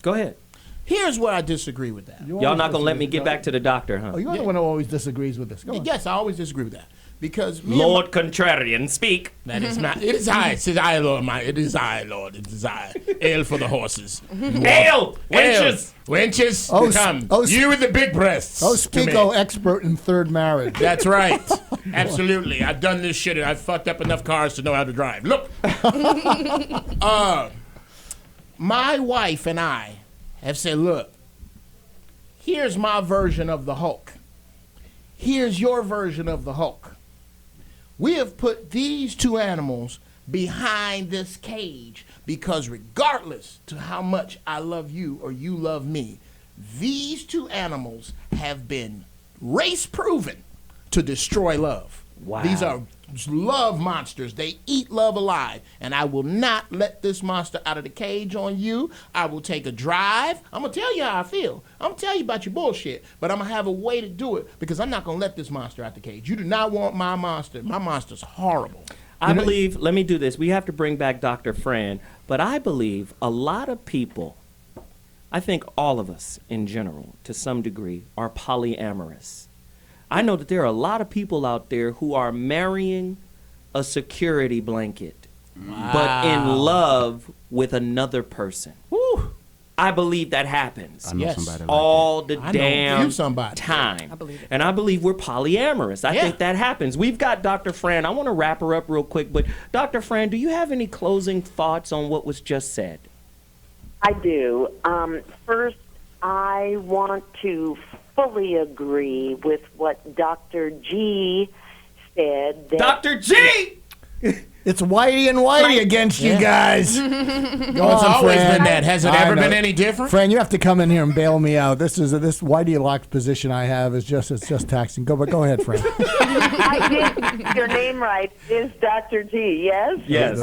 Go ahead. Here's where I disagree with that. Y'all not gonna let me get back to the doctor, huh? Oh, you're the one who always disagrees with this. Go on. Yes, I always disagree with that. Because me and Lord Contrarian, speak. That is not. It is I. It is I, Lord. It is I, Lord. It is I. Ale for the horses. Ale! Wenches! Wenches! Oh, Come. oh, You with the big breasts. Oh, to speak, me. oh, expert in third marriage. That's right. Absolutely. I've done this shit and I've fucked up enough cars to know how to drive. Look. My wife and I have said, look, here's my version of the Hulk. Here's your version of the Hulk. We have put these 2 animals behind this cage because regardless to how much I love you or you love me, these 2 animals have been race proven to destroy love. Wow. These are love monsters. They eat love alive. And I will not let this monster out of the cage on you. I will take a drive. I'm going to tell you how I feel. I'm going to tell you about your bullshit. But I'm going to have a way to do it because I'm not going to let this monster out the cage. You do not want my monster. My monster's horrible. I believe, let me do this. We have to bring back Dr. Fran, but I believe a lot of people, I think all of us in general, to some degree, are polyamorous. I know that there are a lot of people out there who are marrying a security blanket, but in love with another person. Woo. I believe that happens. I know somebody like all the I know damn you somebody. time. I believe it. And I believe we're polyamorous. I Yeah. think that happens. We've got Dr. Fran. I want to wrap her up real quick, but Dr. Fran, do you have any closing thoughts on what was just said? I do. First, I want to fully agree with what Dr. G said. That Dr. G! It's Whitey and Whitey against you guys. Go It's on, always Fran. been that. Has it I ever know. been any different? Fran, you have to come in here and bail me out. This Whitey locked position I have is just taxing. Go ahead, Fran. I did your name right. Is Dr. G, yes? Yes.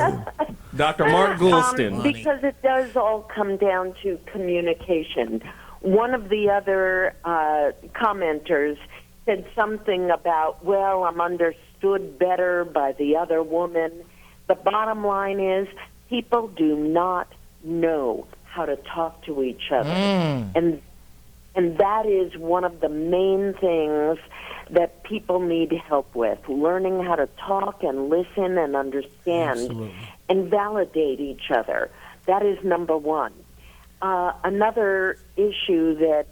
Dr. Mark Goulston. Because it does all come down to communication. One of the other commenters said something about, well, I'm understood better by the other woman. The bottom line is people do not know how to talk to each other. And that is one of the main things that people need help with, learning how to talk and listen and understand and validate each other. That is number one. Another issue that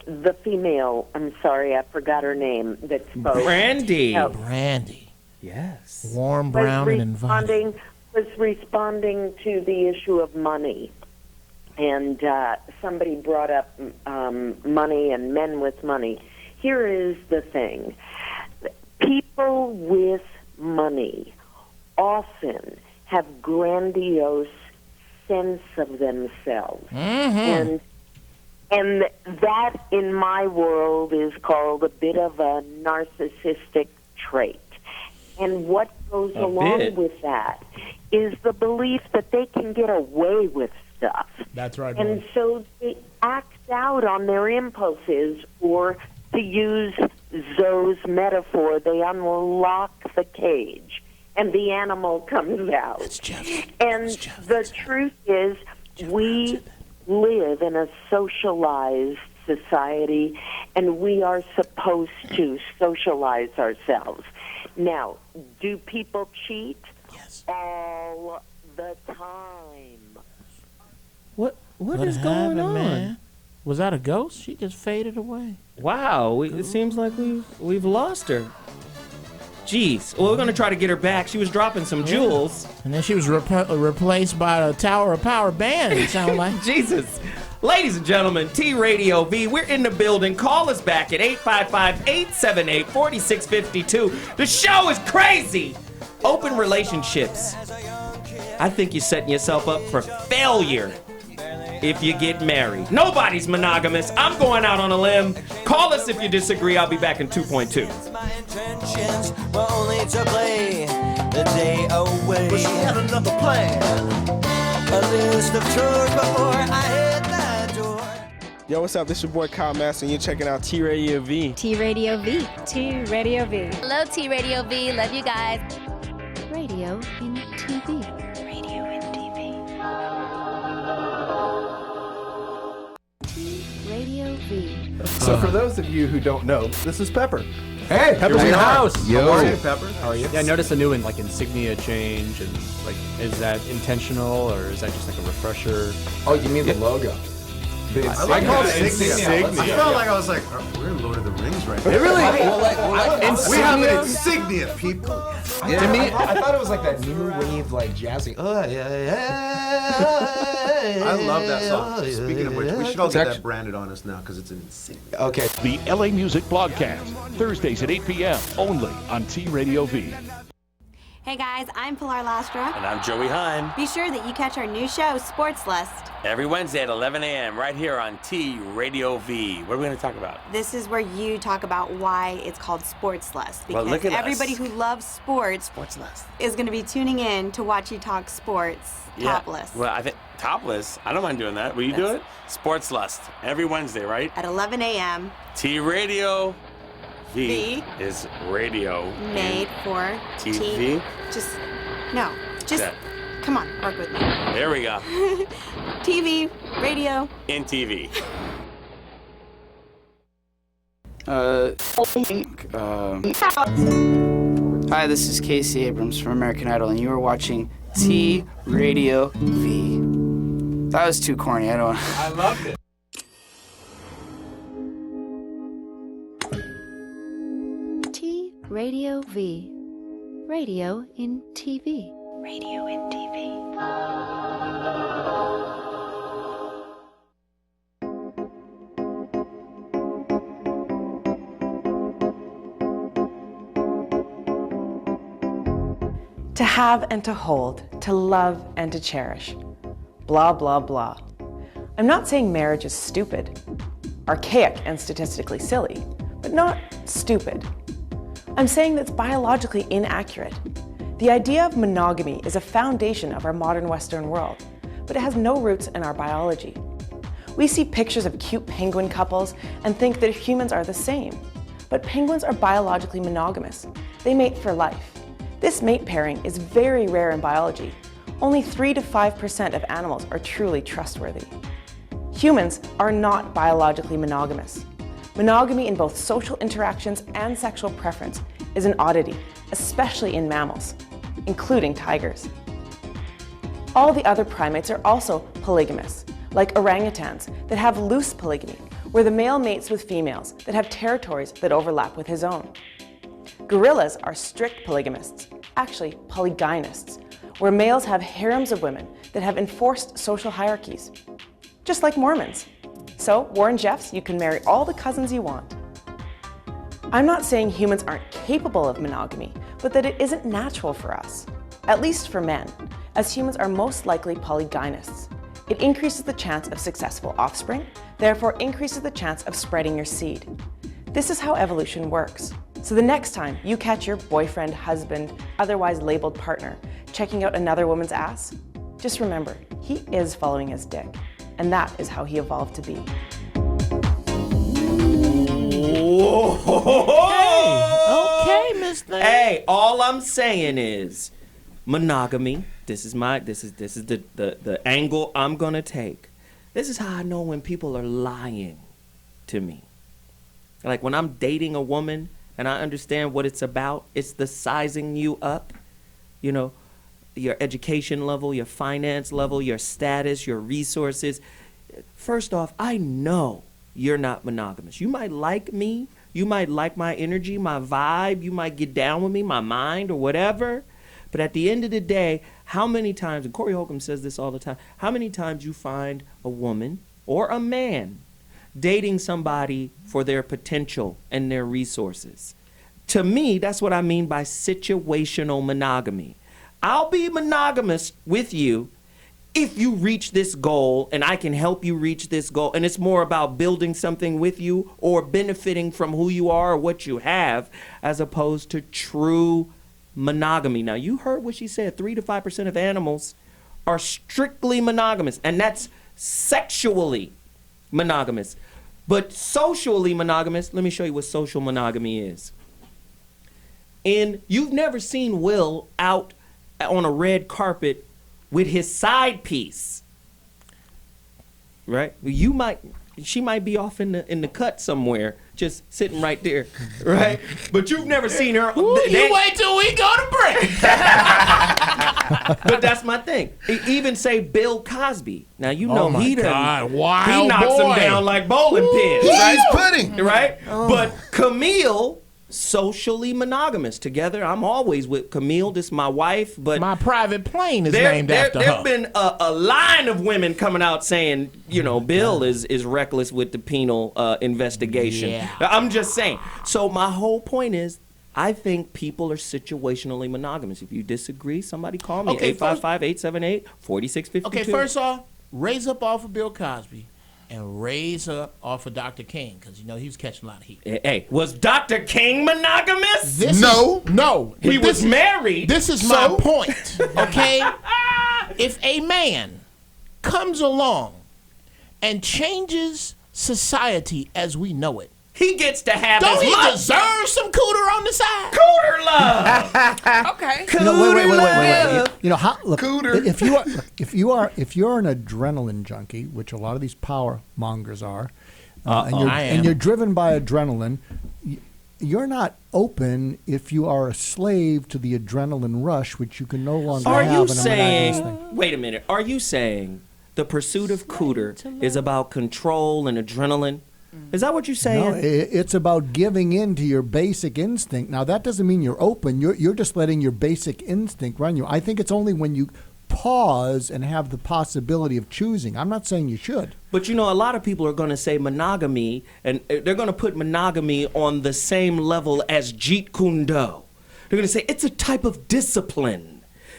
the female, I'm sorry, I forgot her name, that spoke. Brandi. Brandi. Yes. Warm, brown, and inviting. Was responding to the issue of money. And somebody brought up money and men with money. Here is the thing. People with money often have grandiose sense of themselves. And that, in my world, is called a bit of a narcissistic trait. And what goes along with that is the belief that they can get away with stuff. That's right. And so they act out on their impulses, or to use Zoe's metaphor, they unlock the cage and the animal comes out. That's Geoff. And the truth is, we live in a socialized society, and we are supposed to socialize ourselves. Now, do people cheat? Yes. All the time. What is going on? Man? Was that a ghost? She just faded away. Wow, it seems like we've lost her. Jeez. Well, we're gonna try to get her back. She was dropping some jewels, and then she was replaced by a Tower of Power band. It sounded like. Jesus. Ladies and gentlemen, T Radio V, we're in the building. Call us back at 855-878-4652. The show is crazy. Open relationships. I think you're setting yourself up for failure if you get married. Nobody's monogamous. I'm going out on a limb. Call us if you disagree. I'll be back in 2.2. My intentions were only to play the day away. But she had another plan. A list of chores before I hit that door. Yo, what's up? This your boy Kyle Master, and you're checking out T Radio V. T Radio V. T Radio V. Hello, T Radio V. Love you guys. Radio in TV. Radio in TV. T Radio V. So for those of you who don't know, this is Pepper. Hey, Pepper's in the house. Yo. How are you, Pepper? How are you? Yeah, I noticed a new insignia change, and like, is that intentional or is that just like a refresher? Oh, you mean the logo? I call it insignia. I felt like I was like, we're in Lord of the Rings right now. It really? We have an insignia, people. Yeah. To me, I thought it was like that new wave, like jazzy. I love that song. Speaking of which, we should all get that branded on us now because it's an insignia. Okay. The LA Music Blogcast, Thursdays at 8 p.m. only on T Radio V. Hey guys, I'm Pilar Lastra. And I'm Joey Heim. Be sure that you catch our new show, Sports List. Every Wednesday at 11 a.m. right here on T Radio V. What are we going to talk about? This is where you talk about why it's called Sports List. Because Well, look at everybody us. who loves sports is going to be tuning in to watch you talk sports topless. Well, I think topless. I don't mind doing that. Will you do it? Sports Lust. Every Wednesday, right? At 11 a.m. T Radio V is radio. Made for TV. Come on, work with me. There we go. TV, radio. In TV. Hi, this is Casey Abrams from American Idol, and you are watching T Radio V. That was too corny. I loved it. T Radio V. Radio in TV. Radio in TV. To have and to hold, to love and to cherish. Blah, blah, blah. I'm not saying marriage is stupid, archaic and statistically silly, but not stupid. I'm saying that's biologically inaccurate. The idea of monogamy is a foundation of our modern Western world, but it has no roots in our biology. We see pictures of cute penguin couples and think that humans are the same, but penguins are biologically monogamous. They mate for life. This mate pairing is very rare in biology. Only 3 to 5% of animals are truly trustworthy. Humans are not biologically monogamous. Monogamy in both social interactions and sexual preference is an oddity, especially in mammals, including tigers. All the other primates are also polygamous, like orangutans that have loose polygamy, where the male mates with females that have territories that overlap with his own. Gorillas are strict polygamists, actually polygynists, where males have harems of women that have enforced social hierarchies, just like Mormons. So, Warren Jeffs, you can marry all the cousins you want. I'm not saying humans aren't capable of monogamy, but that it isn't natural for us, at least for men, as humans are most likely polygynists. It increases the chance of successful offspring, therefore increases the chance of spreading your seed. This is how evolution works. So the next time you catch your boyfriend, husband, otherwise labeled partner checking out another woman's ass, just remember, he is following his dick, and that is how he evolved to be. Hey, okay, Miss Thing. Hey, Hey, all I'm saying is monogamy. This is the angle I'm gonna take. This is how I know when people are lying to me. Like when I'm dating a woman and I understand what it's about, it's the sizing you up, you know, your education level, your finance level, your status, your resources. First off, I know you're not monogamous. You might like me, you might like my energy, my vibe, you might get down with me, my mind or whatever. But at the end of the day, how many times, and Corey Holcomb says this all the time, how many times you find a woman or a man dating somebody for their potential and their resources? To me, that's what I mean by situational monogamy. I'll be monogamous with you if you reach this goal and I can help you reach this goal, and it's more about building something with you or benefiting from who you are or what you have, as opposed to true monogamy. Now, you heard what she said. 3 to 5% of animals are strictly monogamous, and that's sexually monogamous. But socially monogamous, let me show you what social monogamy is. And you've never seen Will out on a red carpet with his side piece, right? She might be off in the cut somewhere, just sitting right there, right? But you've never seen her. Ooh, you wait till we go to break. But that's my thing. Even say Bill Cosby. Now you know he knocks him down like bowling pins. He's pudding, right? But Camille, socially monogamous. Together, I'm always with Camille. This is my wife, but my private plane is named after her. There's been a line of women coming out saying, you know, Bill is reckless with the penal investigation. Yeah. I'm just saying. So my whole point is, I think people are situationally monogamous. If you disagree, somebody call me. 855-878-4652. Okay, first off, raise up off of Bill Cosby and raise up off of Dr. King, because, you know, he was catching a lot of heat. Hey, was Dr. King monogamous? No. He was married. This is my point, okay? If a man comes along and changes society as we know it, he gets to have don't his he love. deserve some cooter on the side? Cooter love. Okay. Wait. You know, look, Cooter. if you're an adrenaline junkie, which a lot of these power mongers are, and you're driven by adrenaline, you're not open if you are a slave to the adrenaline rush, which you can no longer have. Are you in a monogamous thing. wait a minute, are you saying the pursuit of cooter is about control and adrenaline? Is that what you're saying? No, it's about giving in to your basic instinct. Now, that doesn't mean you're open. You're just letting your basic instinct run you. I think it's only when you pause and have the possibility of choosing. I'm not saying you should. But, you know, a lot of people are going to say monogamy, and they're going to put monogamy on the same level as Jeet Kune Do. They're going to say it's a type of discipline.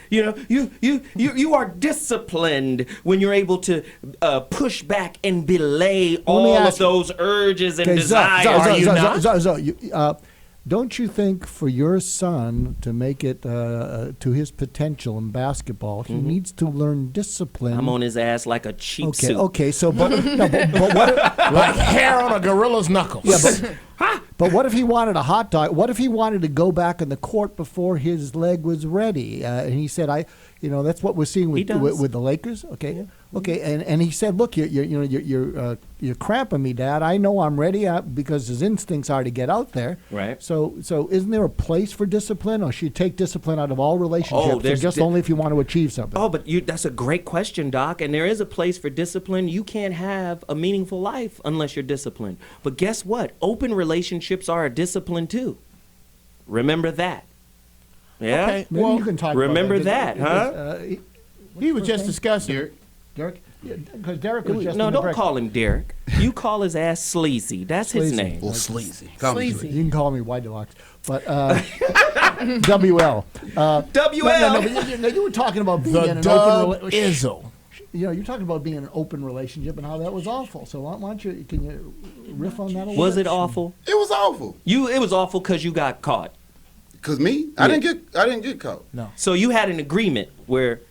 You know, you are disciplined when you're able to push back and belay all of those urges and desires. Don't you think for your son to make it to his potential in basketball, he needs to learn discipline? I'm on his ass like a cheap suit. Okay, so but what? Like hair on a gorilla's knuckles. Yeah, but what if he wanted a hot dog? What if he wanted to go back in the court before his leg was ready? And he said, that's what we're seeing with the Lakers. Okay, yeah. Okay, and he said, look, you're cramping me, Dad. I know I'm ready because his instincts are to get out there. Right. So isn't there a place for discipline, or should you take discipline out of all relationships, or just only if you want to achieve something? Oh, but that's a great question, Doc. And there is a place for discipline. You can't have a meaningful life unless you're disciplined. But guess what? Open relationships are a discipline too. Remember that. Yeah. Okay. Maybe you can talk. Remember that, huh? He was just discussing. Deric? Because Deric was just no, don't call him Deric. You call his ass Sleezy. That's his name. Well, Sleezy. Sleazy. You can call me White Deluxe. But WL. WL. No, you were talking about being in an open relationship. You're talking about being in an open relationship and how that was awful. So why don't you, can you riff on that a little bit? Was it awful? It was awful. It was awful because you got caught. Cause me? I didn't get caught. No. So you had an agreement where,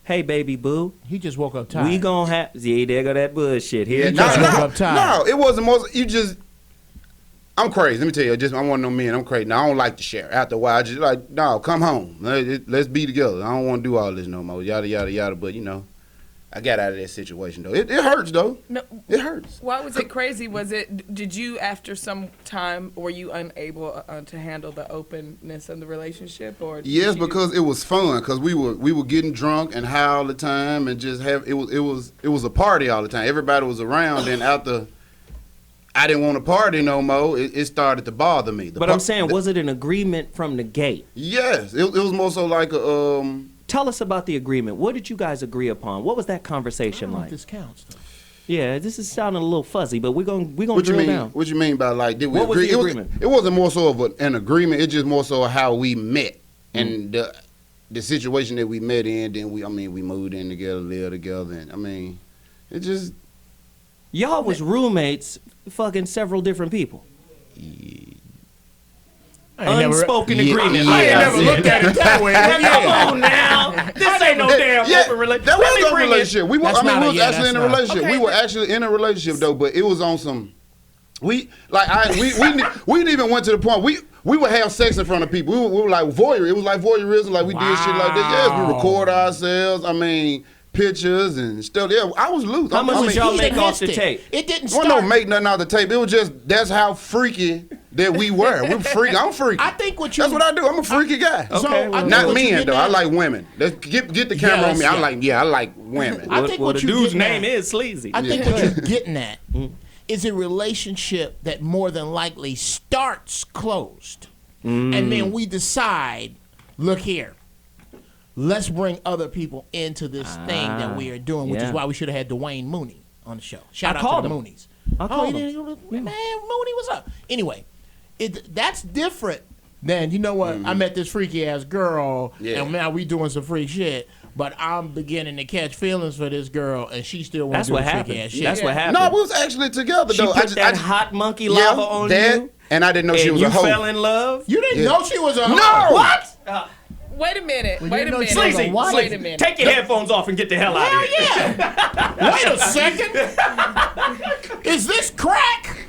hey baby boo, he just woke up tired. We gonna have there go that bullshit here. No, it wasn't most. I'm crazy. Let me tell you, I'm one of them men. I'm crazy. Now, I don't like to share. After a while, I just like, no, come home. Let's be together. I don't want to do all this no more. Yada, yada, yada. But, I got out of that situation, though. It hurts, though. No, it hurts. Why was it crazy? Did you, after some time, were you unable to handle the openness of the relationship? Or yes, because it was fun. Because we were getting drunk and high all the time and just it was a party all the time. Everybody was around, and after I didn't want to party no more, it started to bother me. But I'm saying, was it an agreement from the gate? Yes, it was more so like a. Tell us about the agreement. What did you guys agree upon? What was that conversation like? This counts, though. Yeah, this is sounding a little fuzzy, but we're gonna what drill you mean, down. What you mean by like? Did we what agree? Was the agreement? It wasn't more so of an agreement. It's just more so how we met and the situation that we met in. Then we moved in together, lived together, and it just. Y'all was roommates, fucking several different people. Unspoken agreement. I ain't never looked at it that way. Come on now. This ain't no damn open relationship. That was a relationship. We was actually in a relationship. Okay, we were actually in a relationship though, but it was on some. We didn't even went to the point. We would have sex in front of people. We were like voyeur. It was like voyeurism. Like we did shit like that. Yes, we record ourselves. Pictures and stuff. Yeah, I was loose. How much did y'all make off the tape? It didn't start. Well, don't make nothing out of the tape. It was just that's how freaky that we were. We're freaky. I'm freaky. I think that's what I do. I'm a freaky guy. Okay, not men though. I like women. Let's get the camera on me. I like women. I think what the dude's name is Sleezy. I think what you're getting at is a relationship that more than likely starts closed, and then we decide, look here. Let's bring other people into this thing that we are doing, which is why we should have had Dwayne Mooney on the show. Shout out to the Moonies. I called him. Man, Mooney, what's up? Anyway, that's different than, you know what, I met this freaky ass girl, and now we doing some freak shit, but I'm beginning to catch feelings for this girl, and she still wants to do freaky ass shit. That's what happened. No, we was actually together though. She put that hot monkey lava on you, and I didn't know she was a hoe. You fell in love. You didn't know she was a hoe. No. What? Wait a minute. Sleezy, Wait a minute. Take your headphones off and get the hell out of here. Yeah. Wait a second. Is this crack?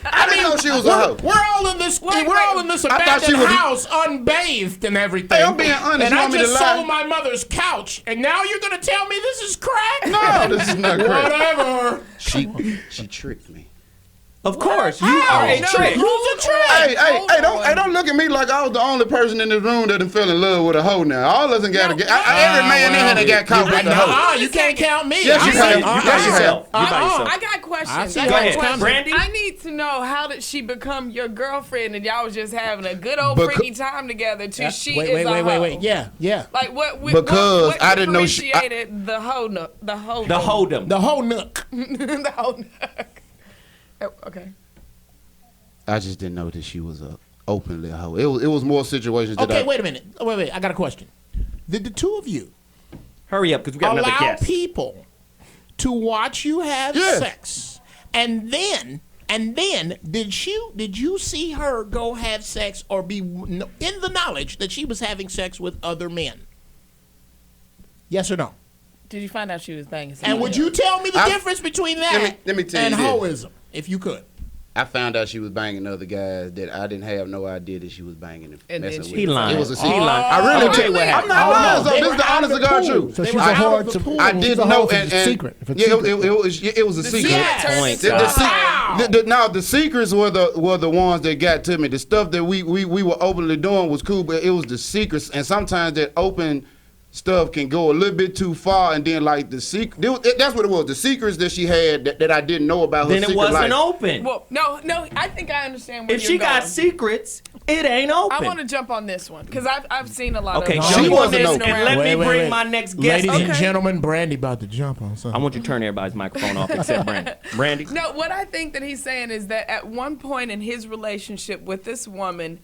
I didn't know she was a hoe. We're all in this. We're all in this abandoned house, unbathed and everything. Hey, I'm being honest. And you I want me to just lie? sold my mother's couch, and now you're gonna tell me this is crack? No, this is not crack. Whatever. She tricked me. Of course, you are a trick. Who's a trick? Hey, don't look at me like I was the only person in this room that done fell in love with a hoe now. All of us got to get. Every man in here that got caught with a hoe. You can't count me. Yes, you can. You by yourself. I got questions. Go ahead, Brandi. I need to know, how did she become your girlfriend and y'all was just having a good old freaky time together till she is a hoe? Wait. Yeah. Like what? Because what I didn't know she. differentiated the hoe nook. The hoe. The hold'em. The whole nook. The hoe nook. Okay. I just didn't know that she was a openly a hoe. It was more situations that Okay, wait a minute. Wait. I got a question. Did the two of you hurry up because we got another allow guest. people to watch you have sex, and then did you see her go have sex or be in the knowledge that she was having sex with other men? Yes or no? Did you find out she was banging? And would you tell me the difference between that let me tell and you hoism, if you could? I found out she was banging other guys that I didn't have no idea that she was banging and messing with. He lying. It was a He lying. I really did. I'm not lying. So this is the honest to God truth. So she's a whore. I didn't know, and secret. It was a secret. Now the secrets were the ones that got to me. The stuff that we were openly doing was cool, but it was the secrets, and sometimes that open stuff can go a little bit too far, and then like the secret. That's what it was. The secrets that she had that I didn't know about her. Then it wasn't open. Well, no. I think I understand where if you're she going. got secrets, it ain't open. I want to jump on this one because I've seen a lot Okay, of. jump on this open. and let me bring my next guest. Ladies and gentlemen, Brandi about to jump on something. I want you to turn everybody's microphone off except Brandi. Brandi. No, what I think that he's saying is that at one point in his relationship with this woman,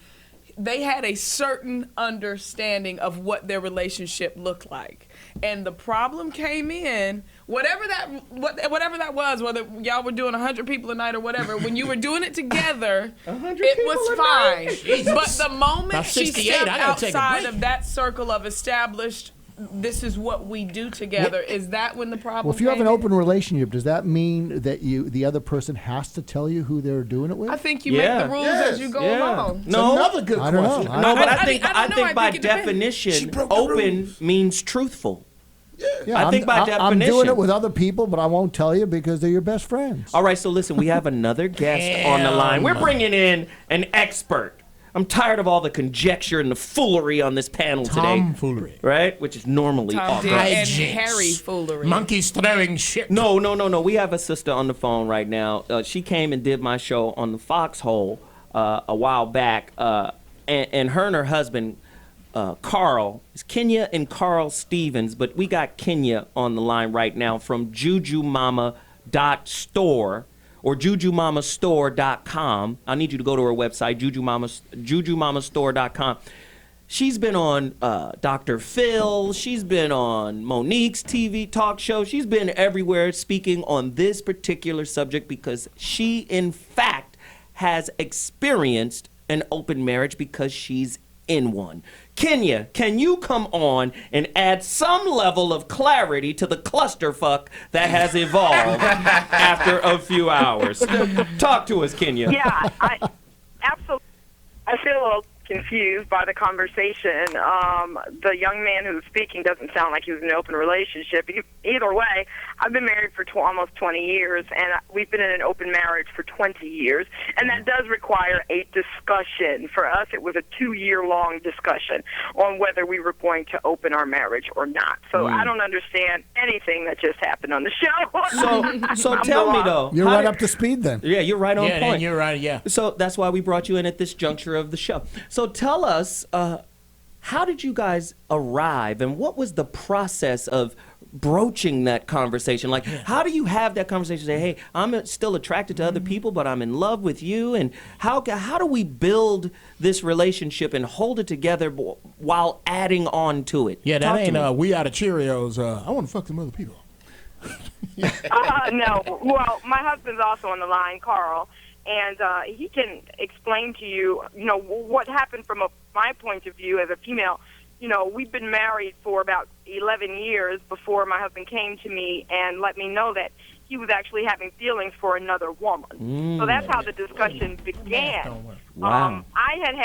they had a certain understanding of what their relationship looked like. And the problem came in, whatever that was, whether y'all were doing 100 people a night or whatever, when you were doing it together, it was fine. But the moment she stepped outside of that circle of established this is what we do together. Is that when the problem? Well, if you have an came in? open relationship, does that mean that the other person has to tell you who they're doing it with? I think you make the rules as you go along. No, another good I don't know. question. No, but I I think by think it depends. definition, open means truthful. Yeah, I think by definition. I'm doing it with other people, but I won't tell you because they're your best friends. All right, so listen, we have another guest on the line. We're bringing in an expert. I'm tired of all the conjecture and the foolery on this panel today. Tomfoolery. Right? Which is normally Tom, off. Dick, and Harry foolery. Monkeys throwing shit. No. We have a sister on the phone right now. She came and did my show on the Foxhole a while back. And her and her husband, Carl, it's Kenya and Carl Stevens, but we got Kenya on the line right now from jujumama.store or jujumamastore.com. I need you to go to her website, jujumamastore.com. She's been on Dr. Phil. She's been on Monique's TV talk show. She's been everywhere speaking on this particular subject because she, in fact, has experienced an open marriage because she's in one. Kenya, can you come on and add some level of clarity to the clusterfuck that has evolved after a few hours? Talk to us, Kenya. Yeah, absolutely. I feel a little confused by the conversation. The young man who's speaking doesn't sound like he was in an open relationship. Either way, I've been married for almost 20 years, and we've been in an open marriage for 20 years, and that does require a discussion. For us, it was a 2-year-long discussion on whether we were going to open our marriage or not. So I don't understand anything that just happened on the show. So tell me, though. You're right up to speed then. Yeah, you're right on point. You're right, yeah. So that's why we brought you in at this juncture of the show. So tell us, how did you guys arrive, and what was the process of broaching that conversation? Like, how do you have that conversation? Say, hey, I'm still attracted to other people, but I'm in love with you. And how do we build this relationship and hold it together while adding on to it? Yeah, that ain't we out of Cheerios. I want to fuck some other people. No. Well, my husband's also on the line, Carl, and he can explain to you, what happened from my point of view as a female. We've been married for about 11 years before my husband came to me and let me know that he was actually having feelings for another woman. So that's how the discussion began. Wow. I had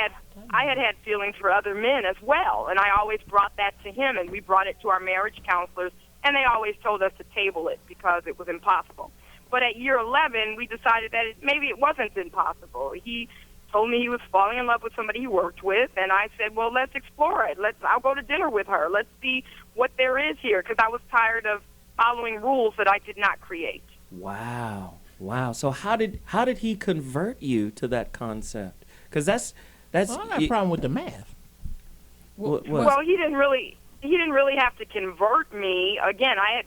had feelings for other men as well, and I always brought that to him, and we brought it to our marriage counselors, and they always told us to table it because it was impossible. But at year 11, we decided that maybe it wasn't impossible. He told me he was falling in love with somebody he worked with, and I said, well, let's explore it. I'll go to dinner with her. Let's see what there is here, because I was tired of following rules that I did not create. Wow. So how did he convert you to that concept? Because that's. Well, I got a problem with the math. Well, he didn't really have to convert me. Again, I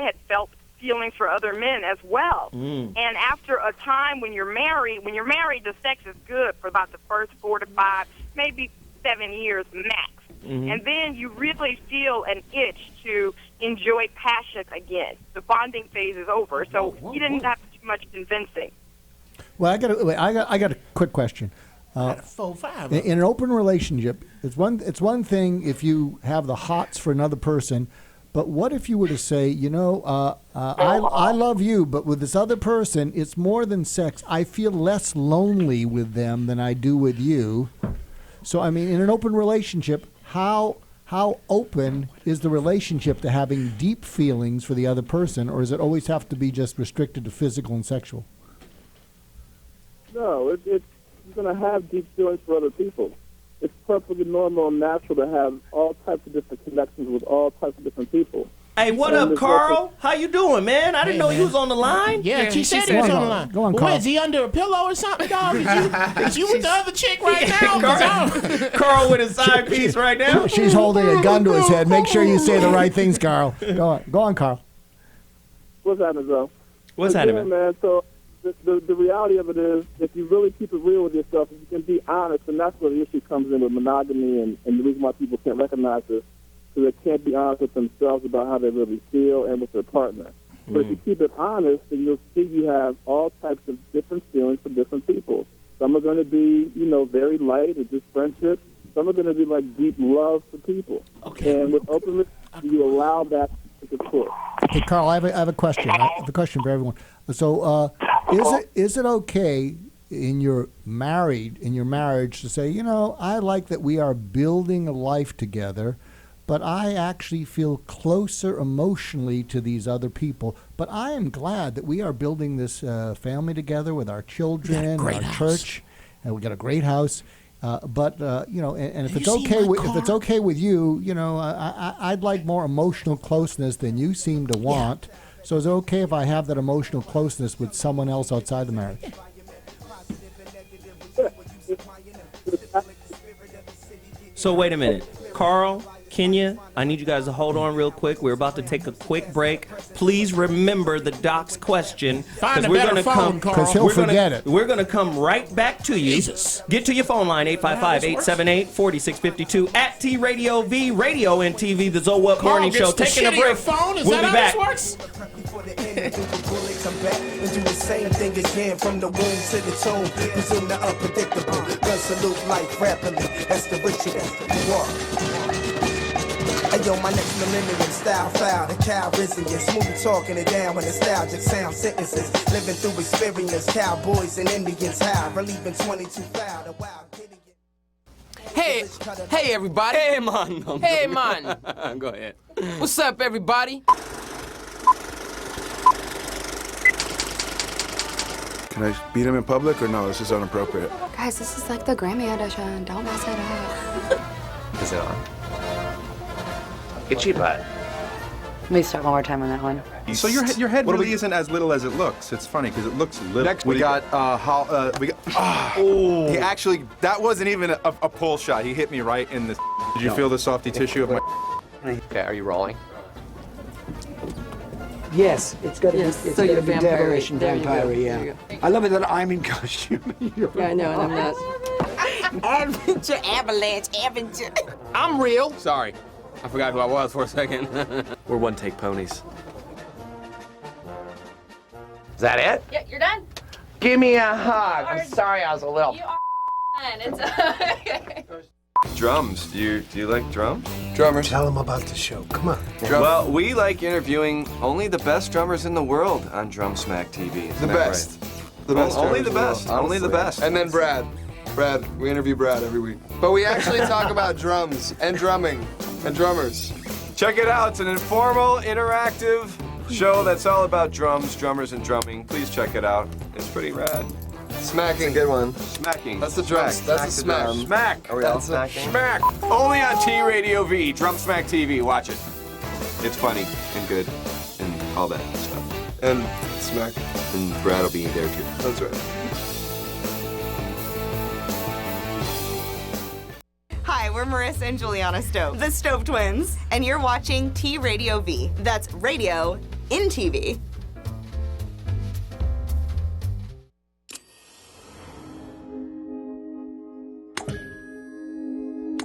had felt feelings for other men as well. And after a time when you're married, the sex is good for about the first 4 to 5, maybe 7 years max. And then you really feel an itch to enjoy passion again. The bonding phase is over, so you didn't have to do much convincing. Well, I got a quick question. 4-5. In an open relationship, it's one thing if you have the hots for another person, but what if you were to say, I love you, but with this other person, it's more than sex. I feel less lonely with them than I do with you. So, I mean, in an open relationship, how open is the relationship to having deep feelings for the other person, or does it always have to be just restricted to physical and sexual? No, it's going to have deep feelings for other people. It's perfectly normal and natural to have all types of different connections with all types of different people. Hey, what up, Carl? How you doing, man? I didn't know you was on the line. Yeah, she said he was on the line. Go on, Carl. Is he under a pillow or something, dog? Is you with the other chick right now? Carl with his side piece right now. She's holding a gun to his head. Make sure you say the right things, Carl. Go on, Carl. What's happening, Joe? What's happening, man? So the reality of it is, if you really keep it real with yourself, if you can be honest, and that's where the issue comes in with monogamy and the reason why people can't recognize this. So they can't be honest with themselves about how they really feel and with their partner. But if you keep it honest, then you'll see you have all types of different feelings for different people. Some are going to be, very light or just friendship. Some are going to be like deep love for people. Okay. And with open Do you allow that to push? Hey, Carl, I have a question. I have a question for everyone. So, is it okay in your marriage to say, I like that we are building a life together, but I actually feel closer emotionally to these other people. But I am glad that we are building this family together with our children, and our church, and we got a great house. But and if it's okay with you, I'd like more emotional closeness than you seem to want. Yeah. So is it okay if I have that emotional closeness with someone else outside the marriage? So wait a minute, Carl, Kenya, I need you guys to hold on real quick. We're about to take a quick break. Please remember the doc's question. Find a better phone, Carl. Because he'll forget it. We're going to come right back to you. Jesus. Get to your phone line, 855-878-4652 at T-Radio V, Radio and TV, the Zoe Up Morning Show. Taking a break. Phone? Is we'll that be back. How this works? Come back and do the same thing again from the womb to the tomb. Presume the unpredictable. Gun salute life rapidly. That's the ritual. War. Ayo, my next millennium style foul, the cow risen, yeah, smooth talking it down with nostalgic sound sentences. Living through experience, cowboys and Indians how, relieving 22 foul, the wild kitty. Hey everybody. Hey, man. Hey, man. Go ahead. What's up, everybody? Can I beat him in public or no? This is inappropriate. Guys, this is like the Grammy audition. Don't mess it up. Is it on? Itchy butt. Let me start one more time on that one. So your head really isn't as little as it looks. It's funny because it looks little. Next, we got. He actually, that wasn't even a pull shot. He hit me right in the. Did you feel the softy tissue of my? Okay, are you rolling? Yes, it's got to Yes, be. It's so got you're to be vampire. devilish and There you go. vampire. There Yeah. you go. I love it that I'm in costume. Yeah, I know, and I'm not. Adventure, avalanche, adventure. I'm real. Sorry. I forgot who I was for a second. We're one-take ponies. Is that it? Yeah, you're done. Give me a hug. I'm sorry I was a little. You are done. It's okay. Drums. Do you like drums? Drummers. Tell them about the show. Come on. Well, we like interviewing only the best drummers in the world on Drum Smack TV. Isn't The that best. right? The best. Only the drummers best. in the world, Only the honestly. best. And then Brad. We interview Brad every week. But we actually talk about drums and drumming and drummers. Check it out. It's an informal, interactive show that's all about drums, drummers, and drumming. Please check it out. It's pretty rad. Smacking. Good one. Smacking. That's the drums. Smack. That's the smack. Smack. Are we all smacking? Smack. Only on T-Radio V. Drum Smack TV. Watch it. It's funny and good and all that stuff. And smack. And Brad will be there too. That's right. Hi, we're Marissa and Juliana Stove, the Stove Twins, and you're watching T-Radio V. That's radio in TV.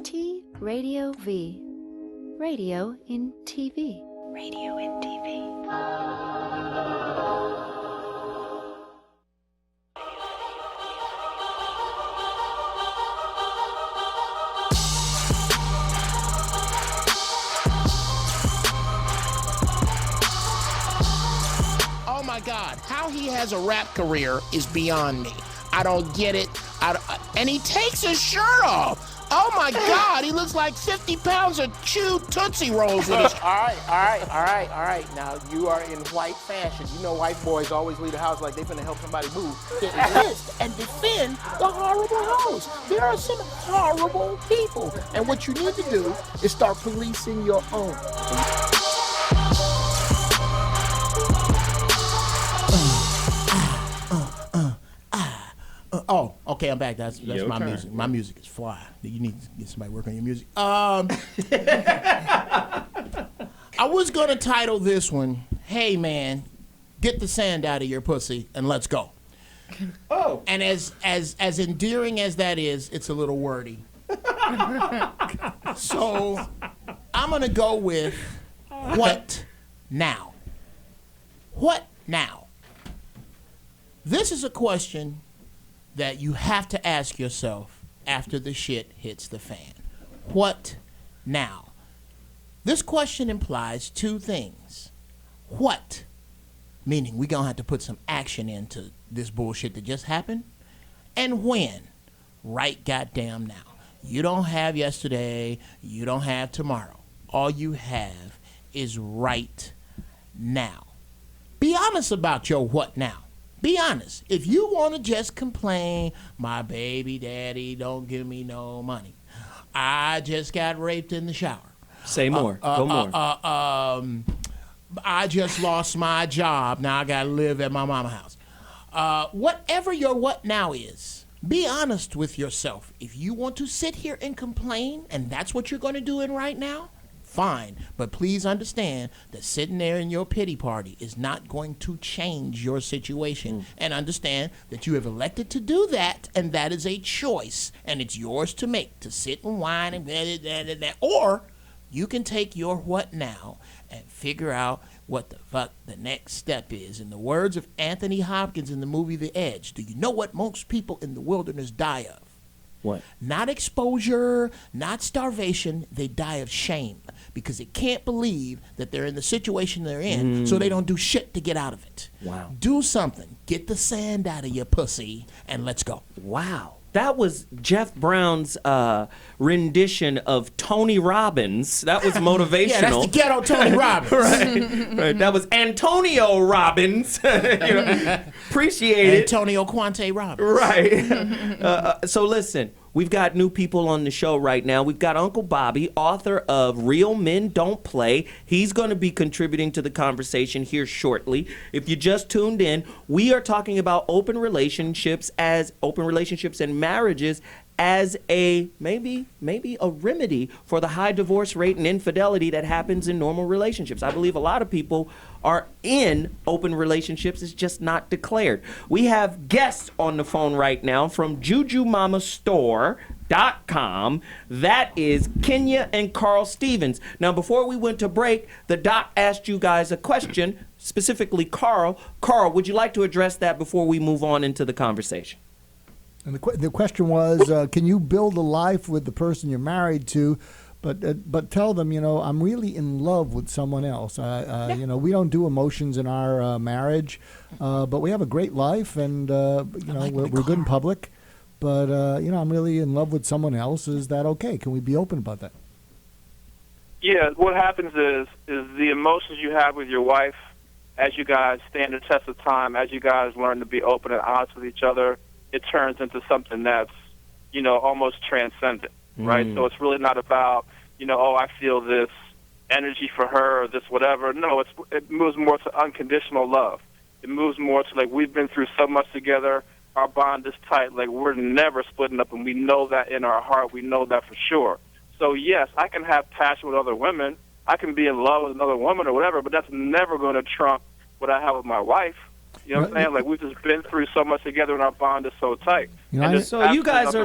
T-Radio V. Radio in TV. Radio in TV. Oh my God, how he has a rap career is beyond me. I don't get it. And he takes his shirt off. Oh my God, he looks like 50 pounds of chewed Tootsie Rolls with his. All right. Now, you are in white fashion. You know white boys always leave the house like they finna help somebody move. Resist and defend the horrible hoes. There are some horrible people. And what you need to do is start policing your own. Oh, okay, I'm back. That's my music. My music is fly. You need to get somebody working on your music. I was gonna title this one, "Hey man, get the sand out of your pussy and let's go." Oh. And as endearing as that is, it's a little wordy. So I'm gonna go with what now? What now? This is a question that you have to ask yourself after the shit hits the fan. What now? This question implies two things. What? Meaning we're going to have to put some action into this bullshit that just happened. And when? Right goddamn now. You don't have yesterday. You don't have tomorrow. All you have is right now. Be honest about your what now. Be honest. If you want to just complain, my baby daddy don't give me no money. I just got raped in the shower. Say more. Go more. I just lost my job. Now I got to live at my mama's house. Whatever your what now is, be honest with yourself. If you want to sit here and complain, and that's what you're going to do right now, fine. But please understand that sitting there in your pity party is not going to change your situation. And understand that you have elected to do that, and that is a choice, and it's yours to make, to sit and whine and blah. Or you can take your what now and figure out what the fuck the next step is. In the words of Anthony Hopkins in the movie The Edge, do you know what most people in the wilderness die of? What? Not exposure, not starvation. They die of shame because they can't believe that they're in the situation they're in, so they don't do shit to get out of it. Wow. Do something. Get the sand out of your pussy and let's go. Wow. That was Jeff Brown's rendition of Tony Robbins. That was motivational. Yeah, that's the ghetto Tony Robbins. Right. That was Antonio Robbins. Appreciate it. Antonio Quante Robbins. Right. So listen, we've got new people on the show right now. We've got Uncle Bobby, author of Real Men Don't Play. He's going to be contributing to the conversation here shortly. If you just tuned in, we are talking about open relationships and marriages as a maybe a remedy for the high divorce rate and infidelity that happens in normal relationships. I believe a lot of people are in open relationships, it's just not declared. We have guests on the phone right now from JujuMamaStore.com. That is Kenya and Carl Stevens. Now, before we went to break, the doc asked you guys a question, specifically Carl. Carl, would you like to address that before we move on into the conversation? And the question was, can you build a life with the person you're married to, but tell them, I'm really in love with someone else. We don't do emotions in our marriage, but we have a great life, and we're good in public. But I'm really in love with someone else. Is that okay? Can we be open about that? Yeah, what happens is the emotions you have with your wife, as you guys stand the test of time, as you guys learn to be open and honest with each other, it turns into something that's, almost transcendent, right? So it's really not about, I feel this energy for her or this whatever. No, it moves more to unconditional love. It moves more to, like, we've been through so much together, our bond is tight, like, we're never splitting up, and we know that in our heart. We know that for sure. So, yes, I can have passion with other women. I can be in love with another woman or whatever, but that's never going to trump what I have with my wife. You know what I'm saying? Like, we've just been through so much together, and our bond is so tight. So you guys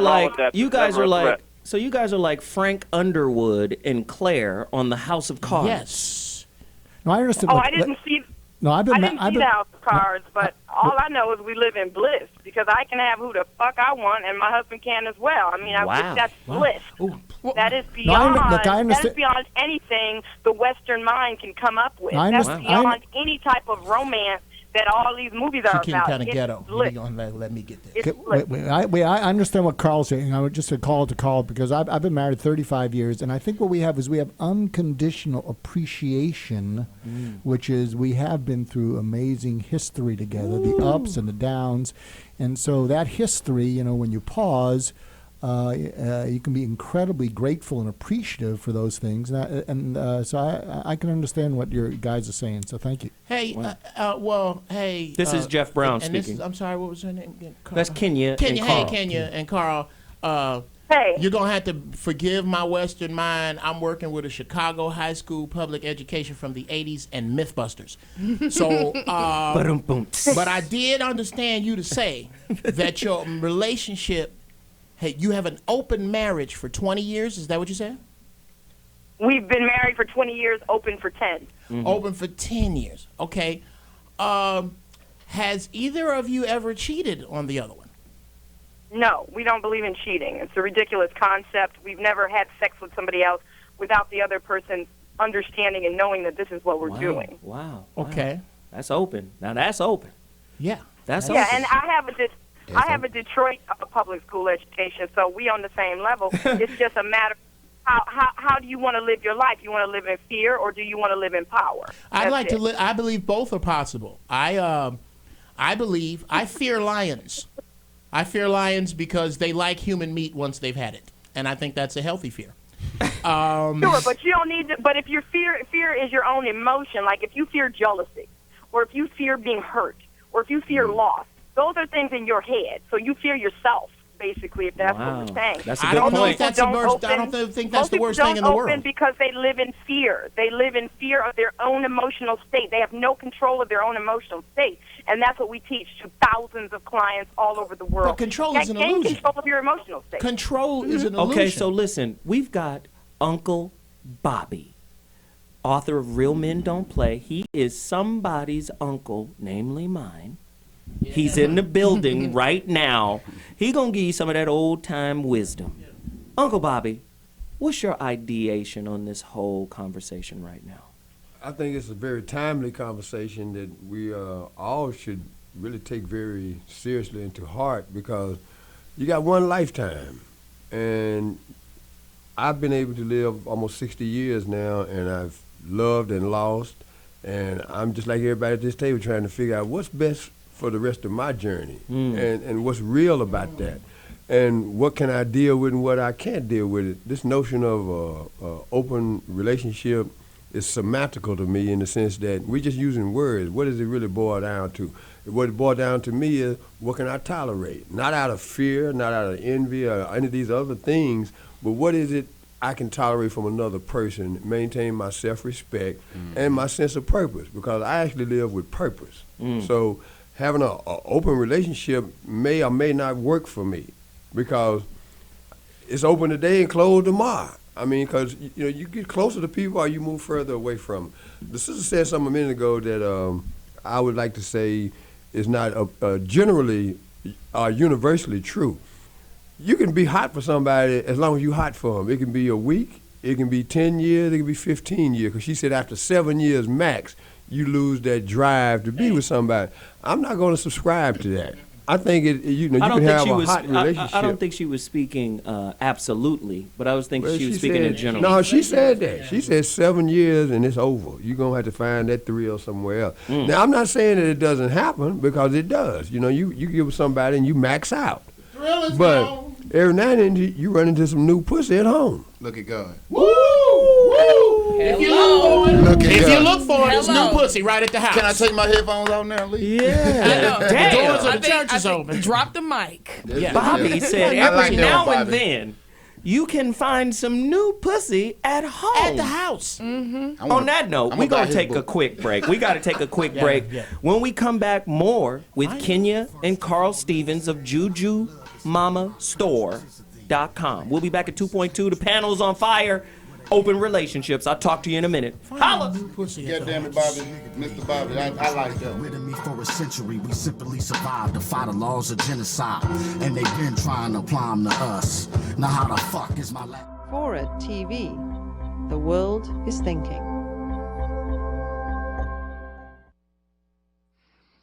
are like Frank Underwood and Claire on the House of Cards. Yes. No, I understand. I didn't see. No, I didn't see the House of Cards, but all I know is we live in bliss because I can have who the fuck I want, and my husband can as well. I mean, that's bliss. That is beyond. That is beyond anything the Western mind can come up with. That's beyond any type of romance that all these movies are about. She came kind of ghetto. You're going to let me get this. I understand what Carl's saying. I would just call to Carl because I've been married 35 years, and I think what we have is we have unconditional appreciation, which is we have been through amazing history together, the ups and the downs. And so that history, when you pause, you can be incredibly grateful and appreciative for those things. So I can understand what your guys are saying. So thank you. Hey, This is Jeff Brown speaking. I'm sorry, what was her name again? That's Kenya. Kenya and Carl. Hey. You're going to have to forgive my Western mind. I'm working with a Chicago high school public education from the 80s and Mythbusters. So, but I did understand you to say that your relationship, you have an open marriage for 20 years. Is that what you said? We've been married for 20 years, open for 10. Open for 10 years. Okay. Has either of you ever cheated on the other one? No, we don't believe in cheating. It's a ridiculous concept. We've never had sex with somebody else without the other person understanding and knowing that this is what we're doing. Wow. Okay. That's open. Now that's open. Yeah. That's Yeah, open. and I have a Detroit public school education, so we on the same level. It's just a matter of how do you want to live your life? You want to live in fear, or do you want to live in power? I believe both are possible. I fear lions. I fear lions because they like human meat once they've had it, and I think that's a healthy fear. Sure, but you don't need to. But if your fear is your own emotion, like if you fear jealousy, or if you fear being hurt, or if you fear loss, those are things in your head. So you fear yourself, basically, if that's what we're saying. That's a good point. I don't think that's the worst thing in the world. Most people don't open because they live in fear. They live in fear of their own emotional state. They have no control of their own emotional state. And that's what we teach to thousands of clients all over the world. But control is an Gain illusion. control of your emotional state. Control is an illusion. Okay, so listen, we've got Uncle Bobby, author of Real Men Don't Play. He is somebody's uncle, namely mine. Yeah. He's in the building right now. He gonna give you some of that old-time wisdom. Uncle Bobby, what's your ideation on this whole conversation right now? I think it's a very timely conversation that we all should really take very seriously and to heart, because you got one lifetime. And I've been able to live almost 60 years now, and I've loved and lost. And I'm just like everybody at this table trying to figure out what's best for the rest of my journey and what's real about that. And what can I deal with and what I can't deal with it. This notion of open relationship is semantical to me, in the sense that we're just using words. What does it really boil down to? What it boils down to me is, what can I tolerate? Not out of fear, not out of envy or any of these other things, but what is it I can tolerate from another person, maintain my self-respect and my sense of purpose, because I actually live with purpose. So having an open relationship may or may not work for me, because it's open today and closed tomorrow. I mean, because you get closer to people or you move further away from them. The sister said something a minute ago that I would like to say is not generally or universally true. You can be hot for somebody as long as you're hot for them. It can be a week, it can be 10 years, it can be 15 years. Because she said after 7 years max, you lose that drive to be with somebody. I'm not going to subscribe to that. I think you can have a hot relationship. I don't think she was speaking absolutely, but I was thinking she was speaking in general. No, she said that. She said 7 years and it's over. You're going to have to find that thrill somewhere else. Now, I'm not saying that it doesn't happen, because it does. You get with somebody and you max out. But every now and then you run into some new pussy at home. Look at God. Woo! If you look for it, it's new pussy right at the house. Can I take my headphones off now, Lee? Yeah. I know. The doors of the church is open. Drop the mic. Bobby said every now and then you can find some new pussy at home. At the house. On that note, we're going to take a quick break. We got to take a quick break. When we come back, more with Kenya and Carl Stevens of JujuMamaStore.com. We'll be back at 2.2. The panel's on fire. Open relationships. I'll talk to you in a minute. Holla! God damn it, Bobby. Mr. Bobby, I like that. With me for a century, we simply survived to fight the laws of genocide. And they've been trying to apply them to us. Now how the fuck is my life? Fora TV. The world is thinking.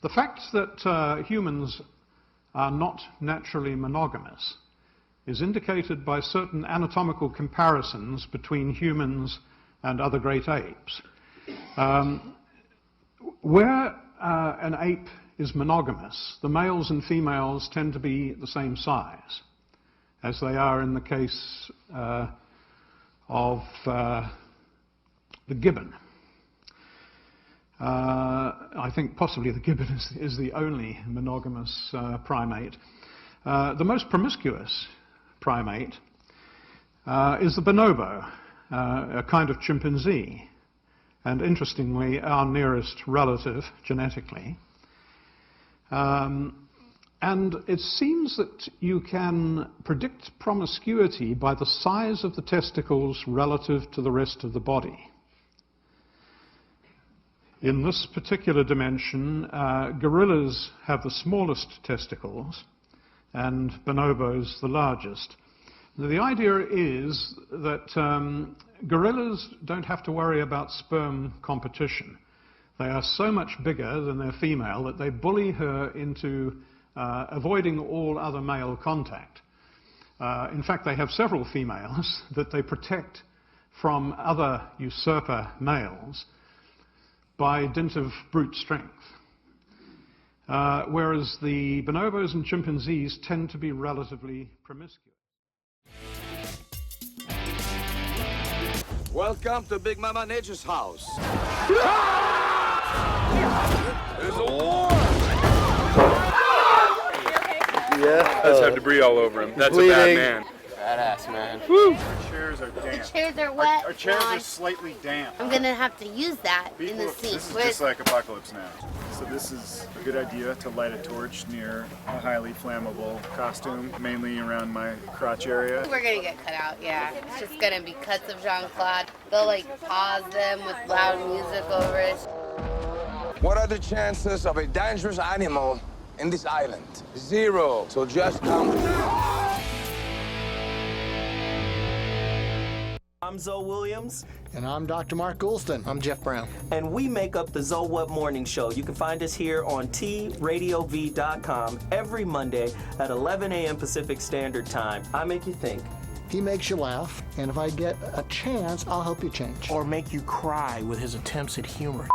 The fact that humans are not naturally monogamous is indicated by certain anatomical comparisons between humans and other great apes. Where an ape is monogamous, the males and females tend to be the same size, as they are in the case of the gibbon. I think possibly the gibbon is the only monogamous primate. The most promiscuous primate is the bonobo, a kind of chimpanzee, and interestingly our nearest relative genetically. And it seems that you can predict promiscuity by the size of the testicles relative to the rest of the body. In this particular dimension, gorillas have the smallest testicles and bonobos the largest. The idea is that gorillas don't have to worry about sperm competition. They are so much bigger than their female that they bully her into avoiding all other male contact. In fact, they have several females that they protect from other usurper males by dint of brute strength. Whereas the bonobos and chimpanzees tend to be relatively promiscuous. Welcome to Big Mama Nature's house. There's a war! Yeah. Let's have debris all over him. That's Bleeding. a bad man. Badass, man. Woo! Our chairs are damp. The chairs are wet. Our chairs Ron. are slightly damp. I'm gonna have to use that in the scene. This is just like Apocalypse Now. So this is a good idea to light a torch near a highly flammable costume, mainly around my crotch area. We're gonna get cut out, yeah. It's just gonna be cuts of Jean-Claude. They'll like pause them with loud music over it. What are the chances of a dangerous animal in this island? 0. So just come. I'm Zoe Williams. And I'm Dr. Mark Goulston. I'm Geoff Brown. And we make up the Zoe What Morning Show. You can find us here on TRadiov.com every Monday at 11 a.m. Pacific Standard Time. I make you think. He makes you laugh, and if I get a chance, I'll help you change. Or make you cry with his attempts at humor.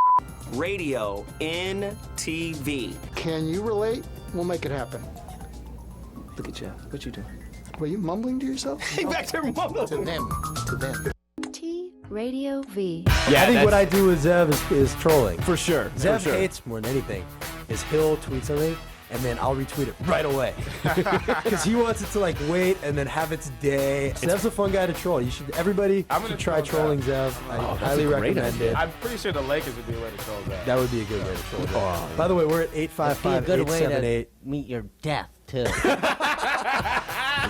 Radio in TV. Can you relate? We'll make it happen. Look at Geoff. What you doing? Were you mumbling to yourself? Hey, back there mumbling. To them. To them. Radio V. Yeah, I think what I do with Zev is trolling. For sure. Zev for sure. hates more than anything is he'll tweet something and then I'll retweet it right away because he wants it to like wait and then have its day. Zev's a fun guy to troll. Everybody should try trolling Zev. I highly recommend it. I'm pretty sure the Lakers would be a way to troll that. That would be a good way to troll Zev. By the way, we're at 855-878. Meet your death too.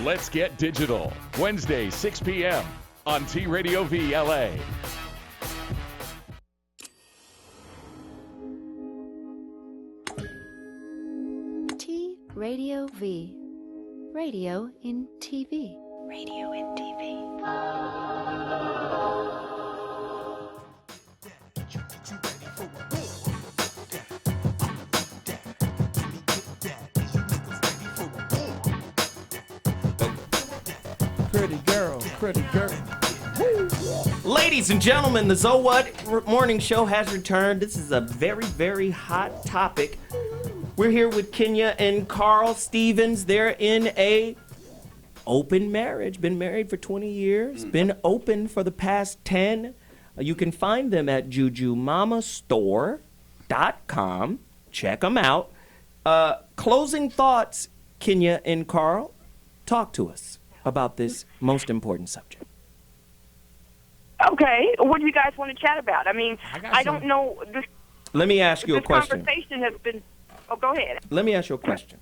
Let's Get Digital, Wednesday, 6 p.m. on T-Radio V LA. Radio V. Radio in TV. Radio in TV. Pretty girl, pretty girl. Ladies and gentlemen, the So What Morning Show has returned. This is a very, very hot topic. We're here with Kenya and Carl Stevens. They're in a open marriage. Been married for 20 years. Been open for the past 10. You can find them at JujuMamaStore.com. Check them out. Closing thoughts, Kenya and Carl. Talk to us about this most important subject. Okay, what do you guys want to chat about? I mean, I don't know. Let me ask you a question. This conversation has been... Oh, go ahead. Let me ask you a question.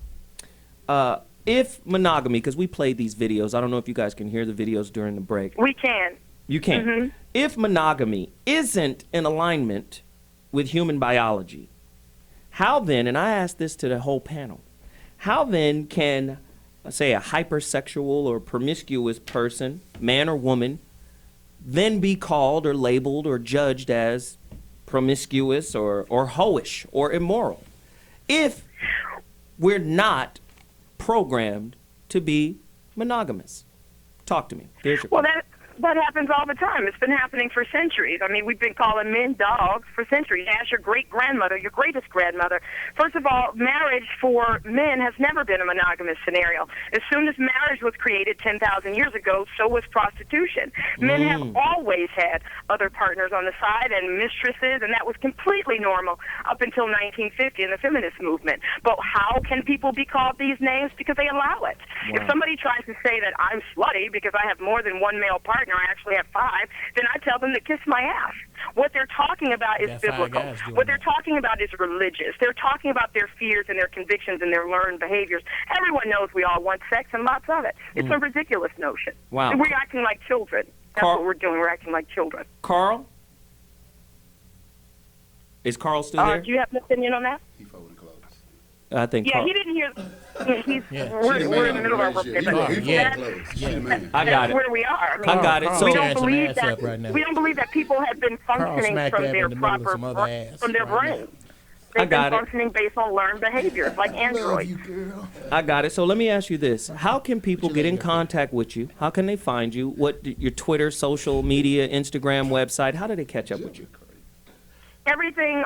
If monogamy, because we played these videos, I don't know if you guys can hear the videos during the break. We can. You can. Mm-hmm. If monogamy isn't in alignment with human biology, how then, and I ask this to the whole panel, how then can, say, a hypersexual or promiscuous person, man or woman, then be called or labeled or judged as promiscuous or hoish or immoral if we're not programmed to be monogamous? Talk to me. There's your That happens all the time. It's been happening for centuries. I mean, we've been calling men dogs for centuries. Ask your great-grandmother, your greatest grandmother. First of all, marriage for men has never been a monogamous scenario. As soon as marriage was created 10,000 years ago, so was prostitution. Men have always had other partners on the side and mistresses, and that was completely normal up until 1950 in the feminist movement. But how can people be called these names? Because they allow it. Wow. If somebody tries to say that I'm slutty because I have more than one male partner, I actually have 5, then I tell them to kiss my ass. What they're talking about is biblical. What they're talking about is religious. They're talking about their fears and their convictions and their learned behaviors. Everyone knows we all want sex and lots of it. It's a ridiculous notion. Wow. And we're acting like children. That's what we're doing. We're acting like children. Carl? Is Carl still there? Do you have an opinion on that? I think. Yeah, he didn't hear. We're in the middle of our work day. I got it. That's where we are. I mean, I got it. So we don't believe that. We don't believe that people have been functioning from their proper from their brain. They've been functioning based on learned behaviors, like androids. I got it. So let me ask you this: how can people get in contact with you? How can they find you? What your Twitter, social media, Instagram, website? How do they catch up with you? Everything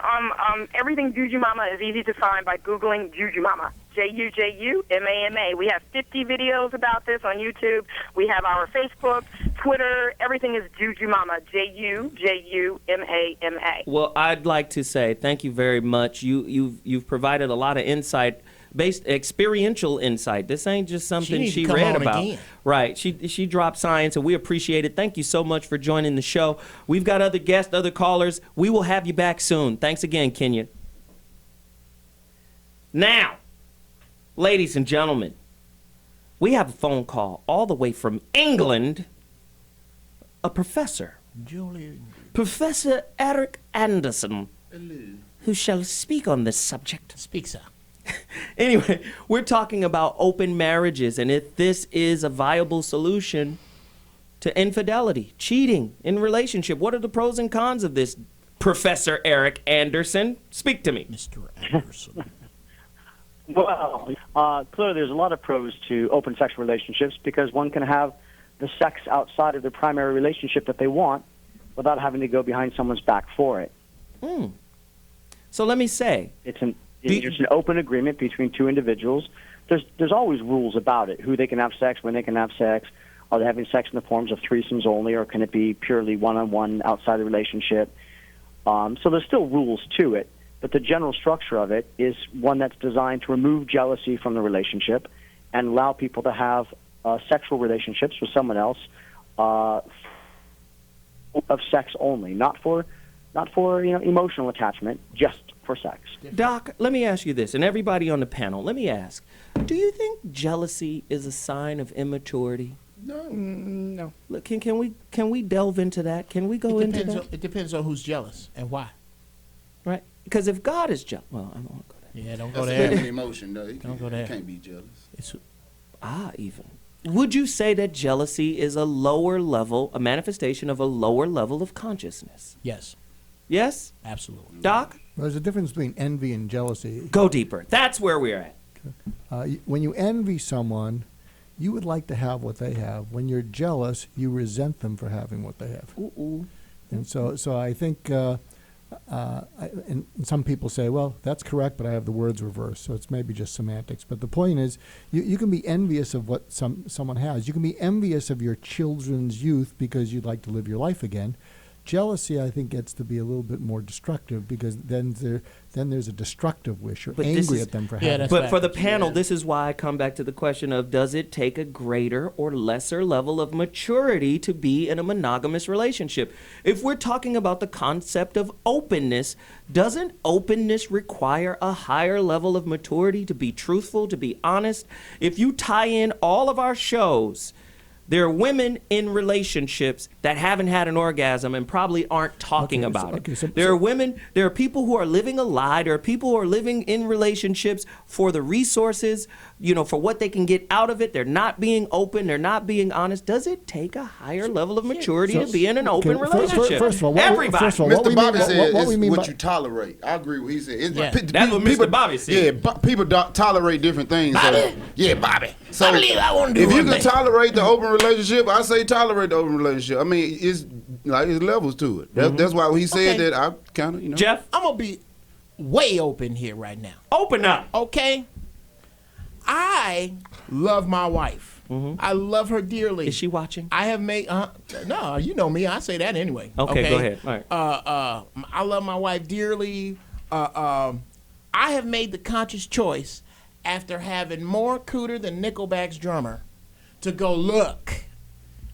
Juju Mama is easy to find by Googling Juju Mama. Jujumama. We have 50 videos about this on YouTube. We have our Facebook, Twitter. Everything is Juju Mama. Jujumama. Well, I'd like to say thank you very much. You've provided a lot of insight, based experiential insight. This ain't just something she read about. Again. Right. She dropped science, and we appreciate it. Thank you so much for joining the show. We've got other guests, other callers. We will have you back soon. Thanks again, Kenya. Now, ladies and gentlemen, we have a phone call all the way from England. A professor. Professor Eric Anderson. Hello. Who shall speak on this subject. Speak, sir. Anyway, we're talking about open marriages and if this is a viable solution to infidelity, cheating in relationship. What are the pros and cons of this, Professor Eric Anderson? Speak to me. Mr. Anderson. Well, clearly there's a lot of pros to open sexual relationships because one can have the sex outside of their primary relationship that they want without having to go behind someone's back for it. So let me say. It's an open agreement between two individuals. There's always rules about it, who they can have sex, when they can have sex. Are they having sex in the forms of threesomes only, or can it be purely one-on-one outside the relationship? So there's still rules to it, but the general structure of it is one that's designed to remove jealousy from the relationship and allow people to have sexual relationships with someone else of sex only, not for emotional attachment, just for sex. Doc, let me ask you this, and everybody on the panel, let me ask, do you think jealousy is a sign of immaturity? No. Look, can we delve into that? Can we go into that? It depends on who's jealous and why. Right? Because if God is jealous, well, I don't want to go there. Yeah, don't go That's there. a human emotion, though. Don't go there. You can't be jealous. Even. Would you say that jealousy is a manifestation of a lower level of consciousness? Yes. Yes? Absolutely. Doc? Well, there's a difference between envy and jealousy. Go deeper. That's where we're at. When you envy someone, you would like to have what they have. When you're jealous, you resent them for having what they have. Ooh. And so I think, and some people say, well, that's correct, but I have the words reversed, so it's maybe just semantics. But the point is, you can be envious of what someone has. You can be envious of your children's youth because you'd like to live your life again. Jealousy, I think, gets to be a little bit more destructive because then there's a destructive wish. You're angry at them for having it. But for the panel, this is why I come back to the question of, does it take a greater or lesser level of maturity to be in a monogamous relationship? If we're talking about the concept of openness, doesn't openness require a higher level of maturity to be truthful, to be honest? If you tie in all of our shows, there are women in relationships that haven't had an orgasm and probably aren't talking about it. There are people who are living a lie. There are people who are living in relationships for the resources, for what they can get out of it. They're not being open. They're not being honest. Does it take a higher level of maturity to be in an open relationship? First of all, everybody. Mr. Bobby said it's what you tolerate. I agree with what he said. That's what Mr. Bobby said. Yeah, people tolerate different things. Bobby? Yeah, Bobby. So I believe I want to do if you one can thing. tolerate the open relationship, I say tolerate the open relationship. I mean, it's levels to it. That's why he said that. I kind of, Geoff? I'm going to be way open here right now. Open up. Okay? I love my wife. I love her dearly. Is she watching? I have made, no, you know me. I say that anyway. Okay, go ahead. All right. I love my wife dearly. I have made the conscious choice after having more cooter than Nickelback's drummer to go, look,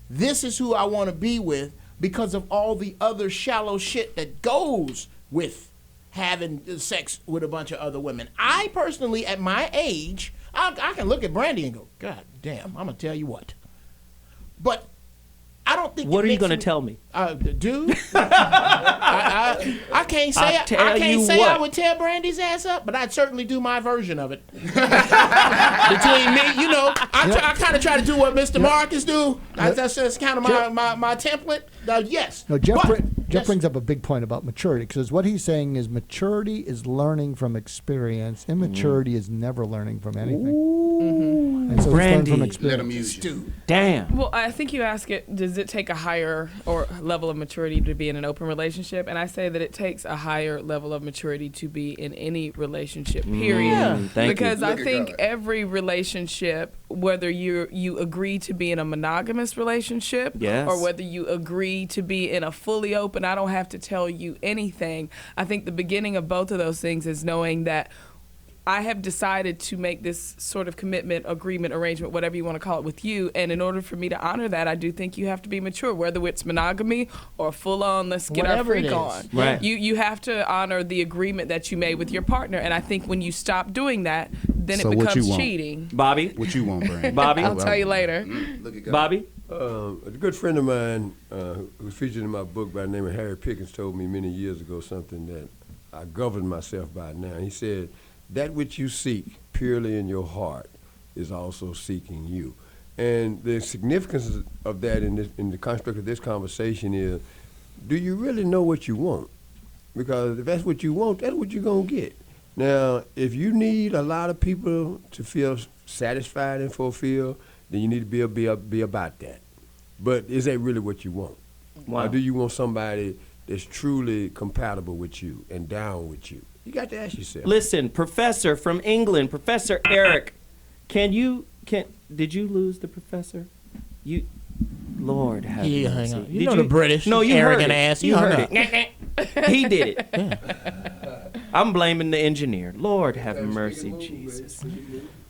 this is who I want to be with because of all the other shallow shit that goes with having sex with a bunch of other women. I personally, at my age, I can look at Brandi and go, God damn, I'm going to tell you what. But I don't think. What are you going to tell me? Dude, I can't say I would tear Brandy's ass up, but I'd certainly do my version of it. Between me, I kind of try to do what Mr. Marcus do. That's kind of my template. Yes. No, Geoff brings up a big point about maturity, because what he's saying is maturity is learning from experience. Immaturity is never learning from anything. And so Brandi, from experience. Let him use you. Damn. Well, I think you ask it, does it take a higher or level of maturity to be in an open relationship? And I say that it takes a higher level of maturity to be in any relationship, period. Because I think every relationship, whether you agree to be in a monogamous relationship or whether you agree to be in a fully open, I don't have to tell you anything. I think the beginning of both of those things is knowing that I have decided to make this sort of commitment, agreement, arrangement, whatever you want to call it, with you. And in order for me to honor that, I do think you have to be mature, whether it's monogamy or full on, let's get Whatever our freak it is. on. Right. You have to honor the agreement that you made with your partner. And I think when you stop doing that, then So it what you becomes want? cheating. Bobby? What you want, Brandi? Bobby? I'll tell you later. Look at God. Bobby? A good friend of mine who's featured in my book by the name of Harry Pickens told me many years ago something that I govern myself by now. He said, that which you seek purely in your heart is also seeking you. And the significance of that in the construct of this conversation is, do you really know what you want? Because if that's what you want, that's what you're going to get. Now, if you need a lot of people to feel satisfied and fulfilled, then you need to be about that. But is that really what you want? Wow. Or do you want somebody that's truly compatible with you and down with you? You got to ask yourself. Listen, Professor from England, Professor Eric, did you lose the professor? Lord have mercy. You know the British. No, you arrogant heard it. ass. You heard hung it. He did it. I'm blaming the engineer. Lord have mercy, Jesus.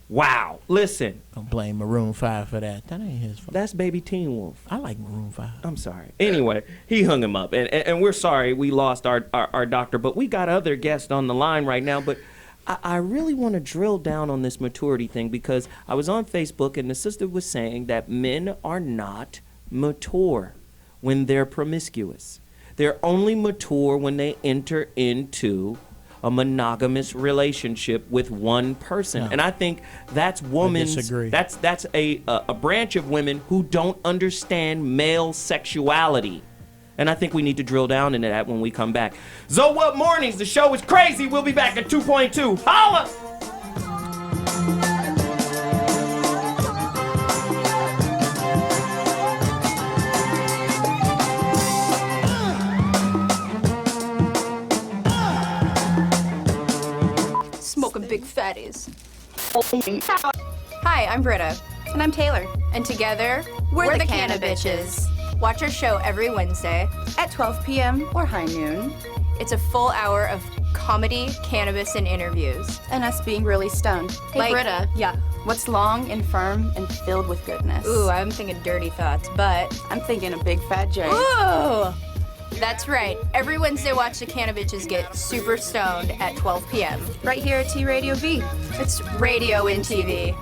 Wow. Listen. Don't blame Maroon 5 for that. That ain't his fault. That's Baby Teen Wolf. I like Maroon 5. I'm sorry. Anyway, he hung him up. And we're sorry we lost our doctor, but we got other guests on the line right now. But I really want to drill down on this maturity thing, because I was on Facebook and the sister was saying that men are not mature when they're promiscuous. They're only mature when they enter into a monogamous relationship with one person. And I think that's women's, that's a branch of women who don't understand male sexuality. And I think we need to drill down into that when we come back. So what mornings? The show is crazy. We'll be back at 2.2. Holla! Smoking big fatties. Hi, I'm Britta. And I'm Taylor. And together, we're the Cannabitches. Watch our show every Wednesday at 12 p.m. or high noon. It's a full hour of comedy, cannabis, and interviews. And us being really stoned. Hey, Britta. Yeah. What's long and firm and filled with goodness? Ooh, I'm thinking dirty thoughts, but I'm thinking a big fat J. Ooh! That's right. Every Wednesday, watch the Cannabitches get super stoned at 12 p.m. Right here at T Radio V. It's radio in TV.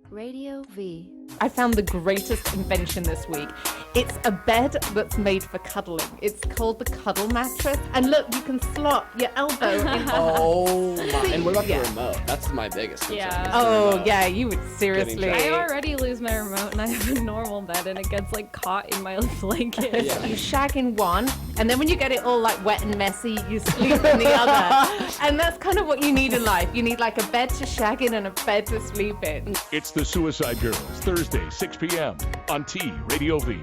Radio V. I found the greatest invention this week. It's a bed that's made for cuddling. It's called the Cuddle Mattress. And look, you can slot your elbow in. Oh my. And what about the remote? That's my biggest concern. Yeah. Oh, yeah, you would seriously. I already lose my remote and I have a normal bed and it gets like caught in my blanket. Yeah. You shag in one, and then when you get it all like wet and messy, you sleep in the other. And that's kind of what you need in life. You need like a bed to shag in and a bed to sleep in. It's the Suicide Girls, Thursday, 6 p.m. on T Radio V.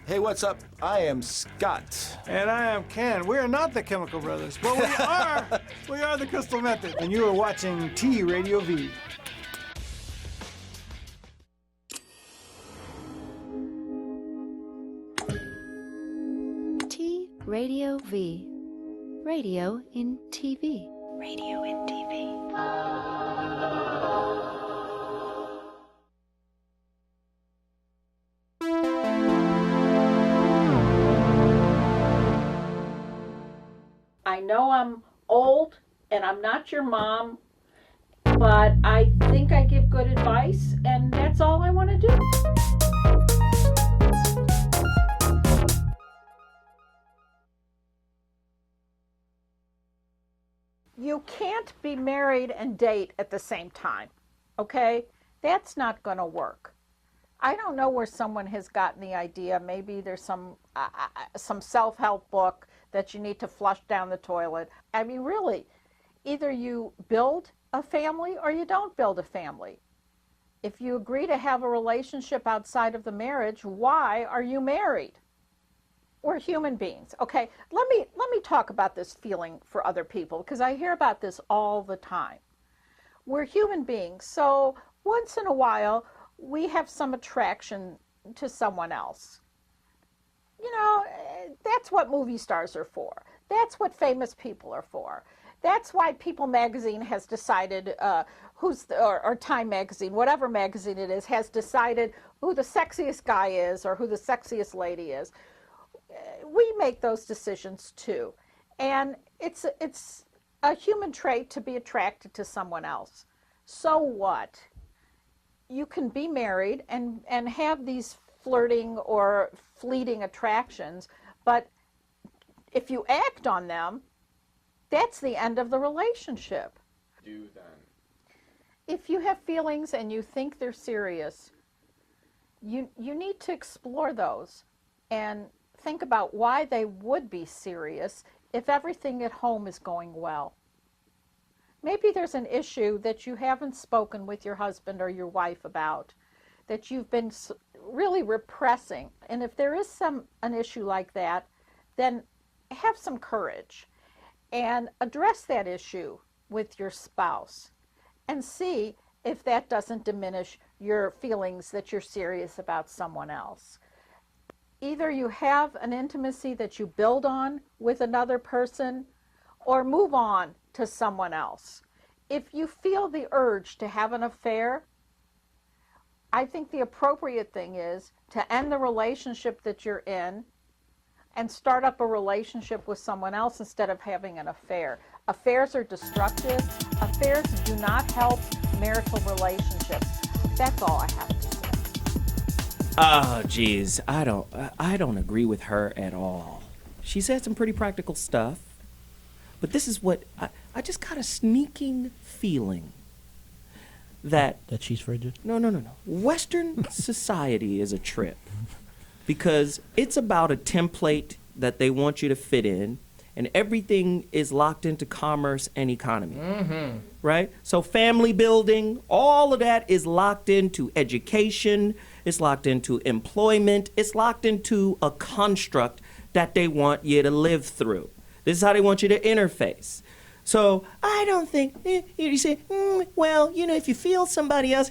Hey, what's up? I am Scott. And I am Ken. We are not the Chemical Brothers, but we are the Crystal Method. And you are watching T Radio V. T Radio V. Radio in TV. Radio in TV. I know I'm old and I'm not your mom. but I think I give good advice, and that's all I want to do. You can't be married and date at the same time, okay? That's not going to work. I don't know where someone has gotten the idea. Maybe there's some self-help book that you need to flush down the toilet. I mean, really, either you build a family or you don't build a family. If you agree to have a relationship outside of the marriage, why are you married? We're human beings. Okay, let me talk about this feeling for other people, because I hear about this all the time. We're human beings, so once in a while we have some attraction to someone else. You know, that's what movie stars are for. That's what famous people are for. That's why People magazine has decided or Time magazine, whatever magazine it is, has decided who the sexiest guy is or who the sexiest lady is. We make those decisions too. And it's a human trait to be attracted to someone else. So what? You can be married and have these flirting or fleeting attractions, but if you act on them, that's the end of the relationship. Do then. If you have feelings and you think they're serious, you need to explore those and think about why they would be serious if everything at home is going well. Maybe there's an issue that you haven't spoken with your husband or your wife about, that you've been really repressing. And if there is an issue like that, then have some courage and address that issue with your spouse and see if that doesn't diminish your feelings that you're serious about someone else. Either you have an intimacy that you build on with another person or move on to someone else. If you feel the urge to have an affair, I think the appropriate thing is to end the relationship that you're in and start up a relationship with someone else instead of having an affair. Affairs are destructive. Affairs do not help marital relationships. That's all I have to say. Oh, geez, I don't agree with her at all. She said some pretty practical stuff, but this is what I just got a sneaking feeling that she's frigid. No. Western society is a trip because it's about a template that they want you to fit in, and everything is locked into commerce and economy. Mm-hmm. Right? So family building, all of that is locked into education, it's locked into employment, it's locked into a construct that they want you to live through. This is how they want you to interface. So I don't think, you say, well, you know, if you feel somebody else,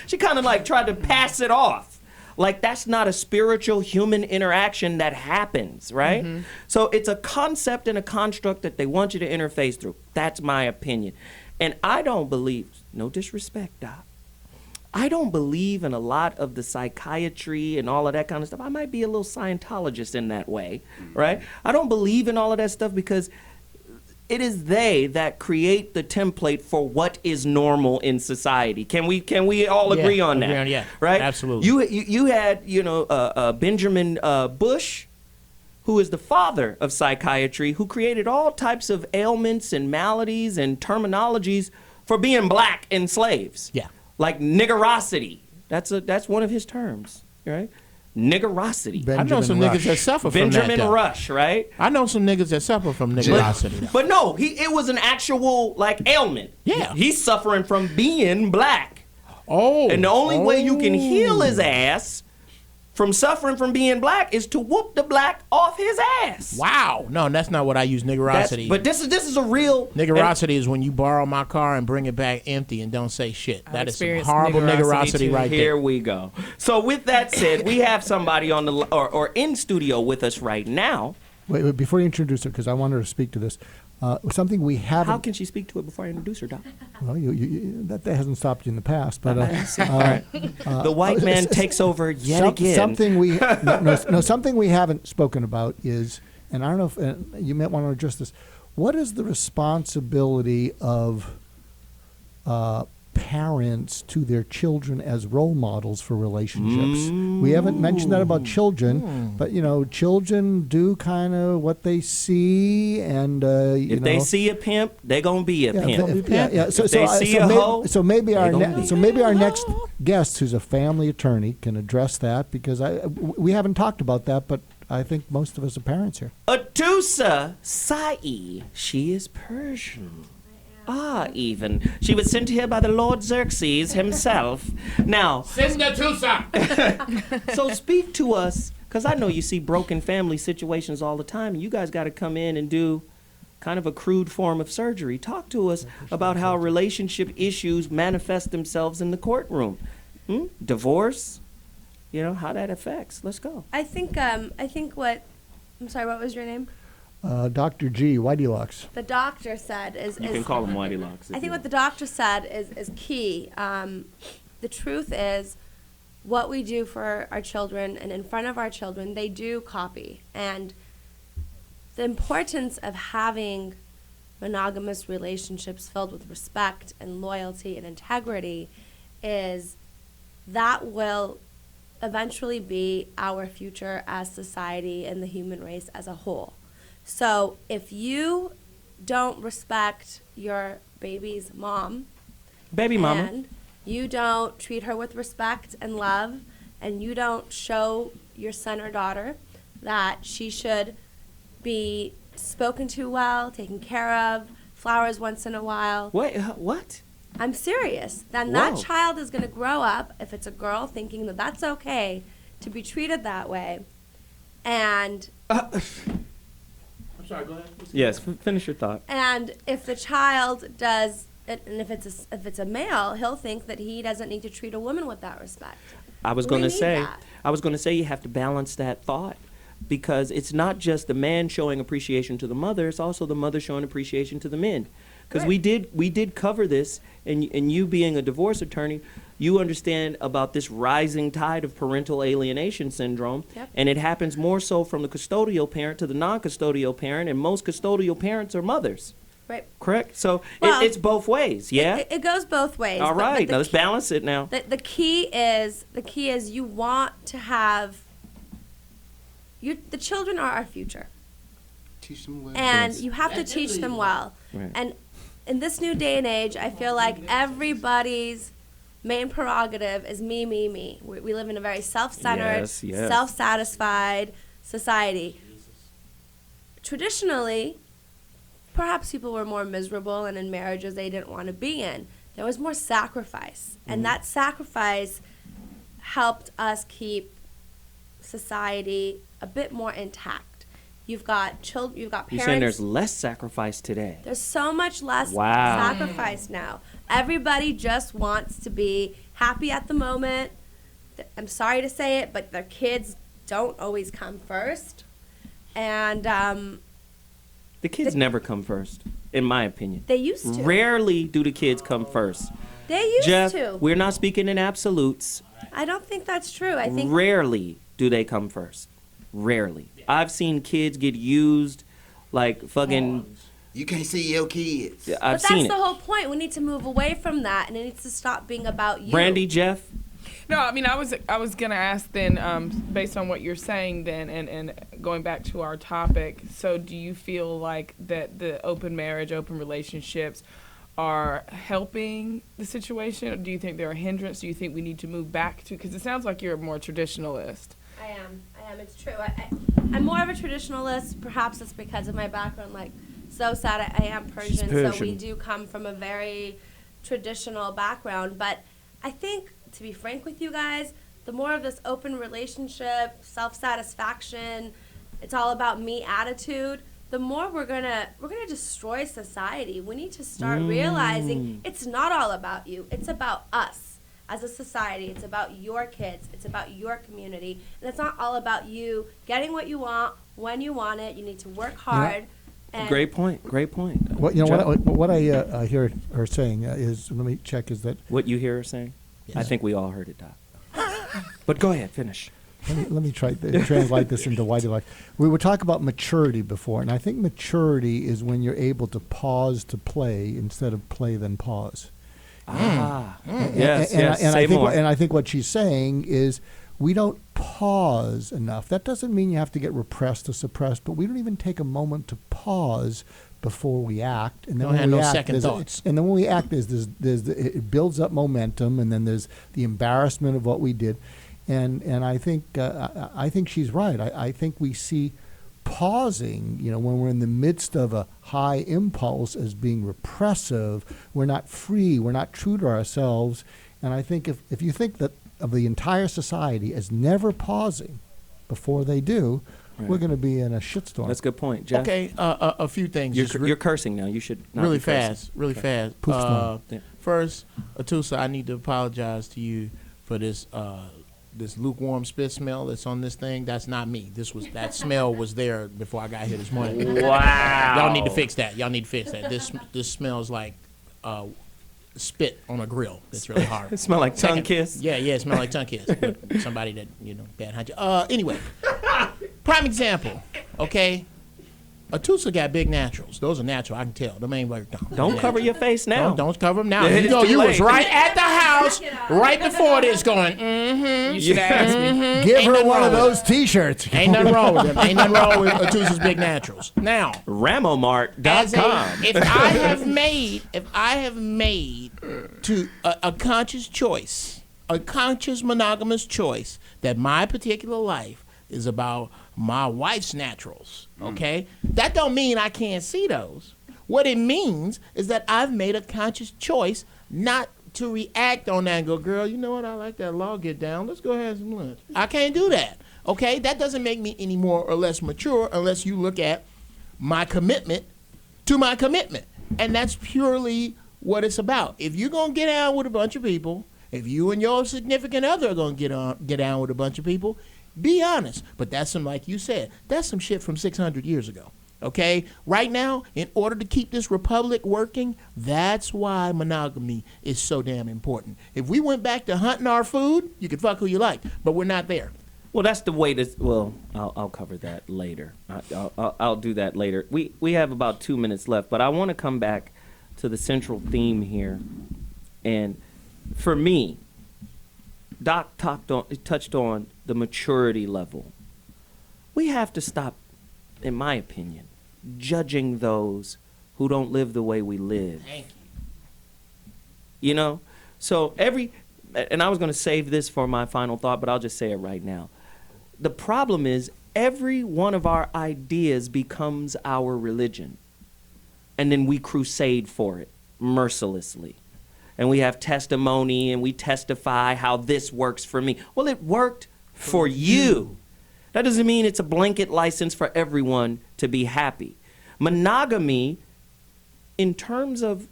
she kind of like tried to pass it off. Like that's not a spiritual human interaction that happens, right? Mm-hmm. So it's a concept and a construct that they want you to interface through. That's my opinion. And I don't believe, no disrespect, Doc, I don't believe in a lot of the psychiatry and all of that kind of stuff. I might be a little Scientologist in that way, right? I don't believe in all of that stuff because it is they that create the template for what is normal in society. Can we all agree on that? Yeah, right? Absolutely. You had Benjamin Bush, who is the father of psychiatry, who created all types of ailments and maladies and terminologies for being black and slaves. Yeah. Like niggerosity. That's one of his terms, right? Niggerosity. I know some niggas that suffer from that. Benjamin Rush, right? I know some niggas that suffer from niggerosity. But no, it was an actual like ailment. Yeah. He's suffering from being black. Oh. And the only way you can heal his ass from suffering from being black is to whoop the black off his ass. Wow. No, that's not what I use niggerosity. But this is a real niggerosity is when you borrow my car and bring it back empty and don't say shit. That is some horrible niggerosity right there. Here we go. So with that said, we have somebody on the or in studio with us right now. Wait, before you introduce her, because I want her to speak to this. Something we haven't. How can she speak to it before I introduce her, Doc? Well, that hasn't stopped you in the past, but the white man takes over yet again. Something we something we haven't spoken about is, and I don't know if you might want to address this. What is the responsibility of parents to their children as role models for relationships. We haven't mentioned that about children, but children do kind of what they see, and if they see a pimp, they gonna be a pimp. Yeah. So maybe our next guest, who's a family attorney, can address that, because we haven't talked about that, but I think most of us are parents here. Atusa Sai, she is Persian. Even. She was sent here by the Lord Xerxes himself. Now, so speak to us, because I know you see broken family situations all the time, and you guys got to come in and do kind of a crude form of surgery. Talk to us about how relationship issues manifest themselves in the courtroom. Divorce, how that affects. Let's go. I think what, I'm sorry, what was your name? Dr. G, Whitey Lux. The doctor said is... You can call him Whitey Lux. I think what the doctor said is key. The truth is, what we do for our children and in front of our children, they do copy. And the importance of having monogamous relationships filled with respect and loyalty and integrity is that will eventually be our future as society and the human race as a whole. So if you don't respect your baby's mom, and you don't treat her with respect and love, and you don't show your son or daughter that she should be spoken to well, taken care of, flowers once in a while. Wait, what? I'm serious. Then that child is going to grow up, if it's a girl, thinking that that's okay to be treated that way. And... Sorry, go ahead. Yes, finish your thought. And if the child does, and if it's a male, he'll think that he doesn't need to treat a woman with that respect. I was going to say you have to balance that thought, because it's not just the man showing appreciation to the mother; it's also the mother showing appreciation to the men. Because we did cover this, and you being a divorce attorney, you understand about this rising tide of parental alienation syndrome, and it happens more so from the custodial parent to the non-custodial parent, and most custodial parents are mothers. Right. Correct? So it's both ways, yeah? It goes both ways. All right, now let's balance it now. The key is you want to have, the children are our future. Teach them well. And you have to teach them well. Right. And in this new day and age, I feel like everybody's main prerogative is me, me, me. We live in a very self-centered, self-satisfied society. Traditionally, perhaps people were more miserable and in marriages they didn't want to be in. There was more sacrifice. And that sacrifice helped us keep society a bit more intact. You've got children, you've got parents. You're saying there's less sacrifice today. There's so much less sacrifice now. Everybody just wants to be happy at the moment. I'm sorry to say it, but their kids don't always come first. And the kids never come first, in my opinion. They used to. Rarely do the kids come first. They used Geoff, to. We're not speaking in absolutes. I don't think that's true. I think rarely do they come first. Rarely. I've seen kids get used like fucking... You can't see your kids. I've seen it. But that's the whole point. We need to move away from that, and it needs to stop being about you. Brandi, Geoff? No, I mean, I was gonna ask then, based on what you're saying then, and going back to our topic. So, do you feel like that the open marriage, open relationships, are helping the situation, or do you think they're a hindrance? Do you think we need to move back to? Because it sounds like you're a more traditionalist. I am. It's true. I'm more of a traditionalist. Perhaps it's because of my background. Like, so sad I am Persian, so we do come from a very traditional background. But I think, to be frank with you guys, the more of this open relationship, self-satisfaction, it's all about me attitude, the more we're gonna destroy society. We need to start realizing it's not all about you. It's about us. As a society, it's about your kids, it's about your community, and it's not all about you getting what you want when you want it. You need to work hard. And Great point. What I hear her saying is, let me check, is that... What you hear her saying? Yes. I think we all heard it, Doc. But go ahead, finish. Let me try to translate this into Whitey Lux. We were talking about maturity before, and I think maturity is when you're able to pause to play instead of play then pause. Yes, and say more. I think what she's saying is we don't pause enough. That doesn't mean you have to get repressed or suppressed, but we don't even take a moment to pause before we act. And then Don't when have we no act, second thoughts. And then when we act, it builds up momentum, and then there's the embarrassment of what we did. And I think she's right. I think we see pausing, when we're in the midst of a high impulse as being repressive. We're not free. We're not true to ourselves. And I think if you think that of the entire society as never pausing before they do, we're going to be in a shitstorm. That's a good point, Geoff. Okay, a few things. You're cursing now. You should not really be cursing. fast, really fast. Yeah. First, Atusa, I need to apologize to you for this this lukewarm spit smell that's on this thing. That's not me. That smell was there before I got here this morning. Wow. Y'all need to fix that. This smells like spit on a grill. That's really hard. It smell like tongue kiss? Yeah, it smells like tongue kiss. With somebody that, bad hygiene. Anyway, prime example, okay? Atusa got big naturals. Those are natural, I can tell. Them ain't like, Don't cover your face now. Don't cover them now. It's too You was late. right at the house, right before this going, You should ask me. Give Ain't her nothing one wrong of with those T-shirts. Ain't nothing wrong with them. Ain't nothing wrong with Atusa's big naturals. Now, Ramomart.com. if I have made to a conscious choice, a conscious monogamous choice, that my particular life is about my wife's naturals, okay? That don't mean I can't see those. What it means is that I've made a conscious choice not to react on that and go, girl, you know what? I like that law get down. Let's go have some lunch. I can't do that, okay? That doesn't make me any more or less mature unless you look at my commitment to my commitment. And that's purely what it's about. If you're going to get out with a bunch of people, if you and your significant other are going to get down with a bunch of people, be honest. But that's like you said, that's some shit from 600 years ago. Okay? Right now, in order to keep this republic working, that's why monogamy is so damn important. If we went back to hunting our food, you could fuck who you like, but we're not there. Well, that's the way to. Well, I'll cover that later. I'll do that later. We have about 2 minutes left, but I want to come back to the central theme here. And for me, Doc touched on the maturity level. We have to stop, in my opinion, judging those who don't live the way we live. Thank you. So and I was going to save this for my final thought, but I'll just say it right now. The problem is every one of our ideas becomes our religion, and then we crusade for it mercilessly. And we have testimony, and we testify how this works for me. Well, it worked for you. That doesn't mean it's a blanket license for everyone to be happy. Monogamy, in terms of,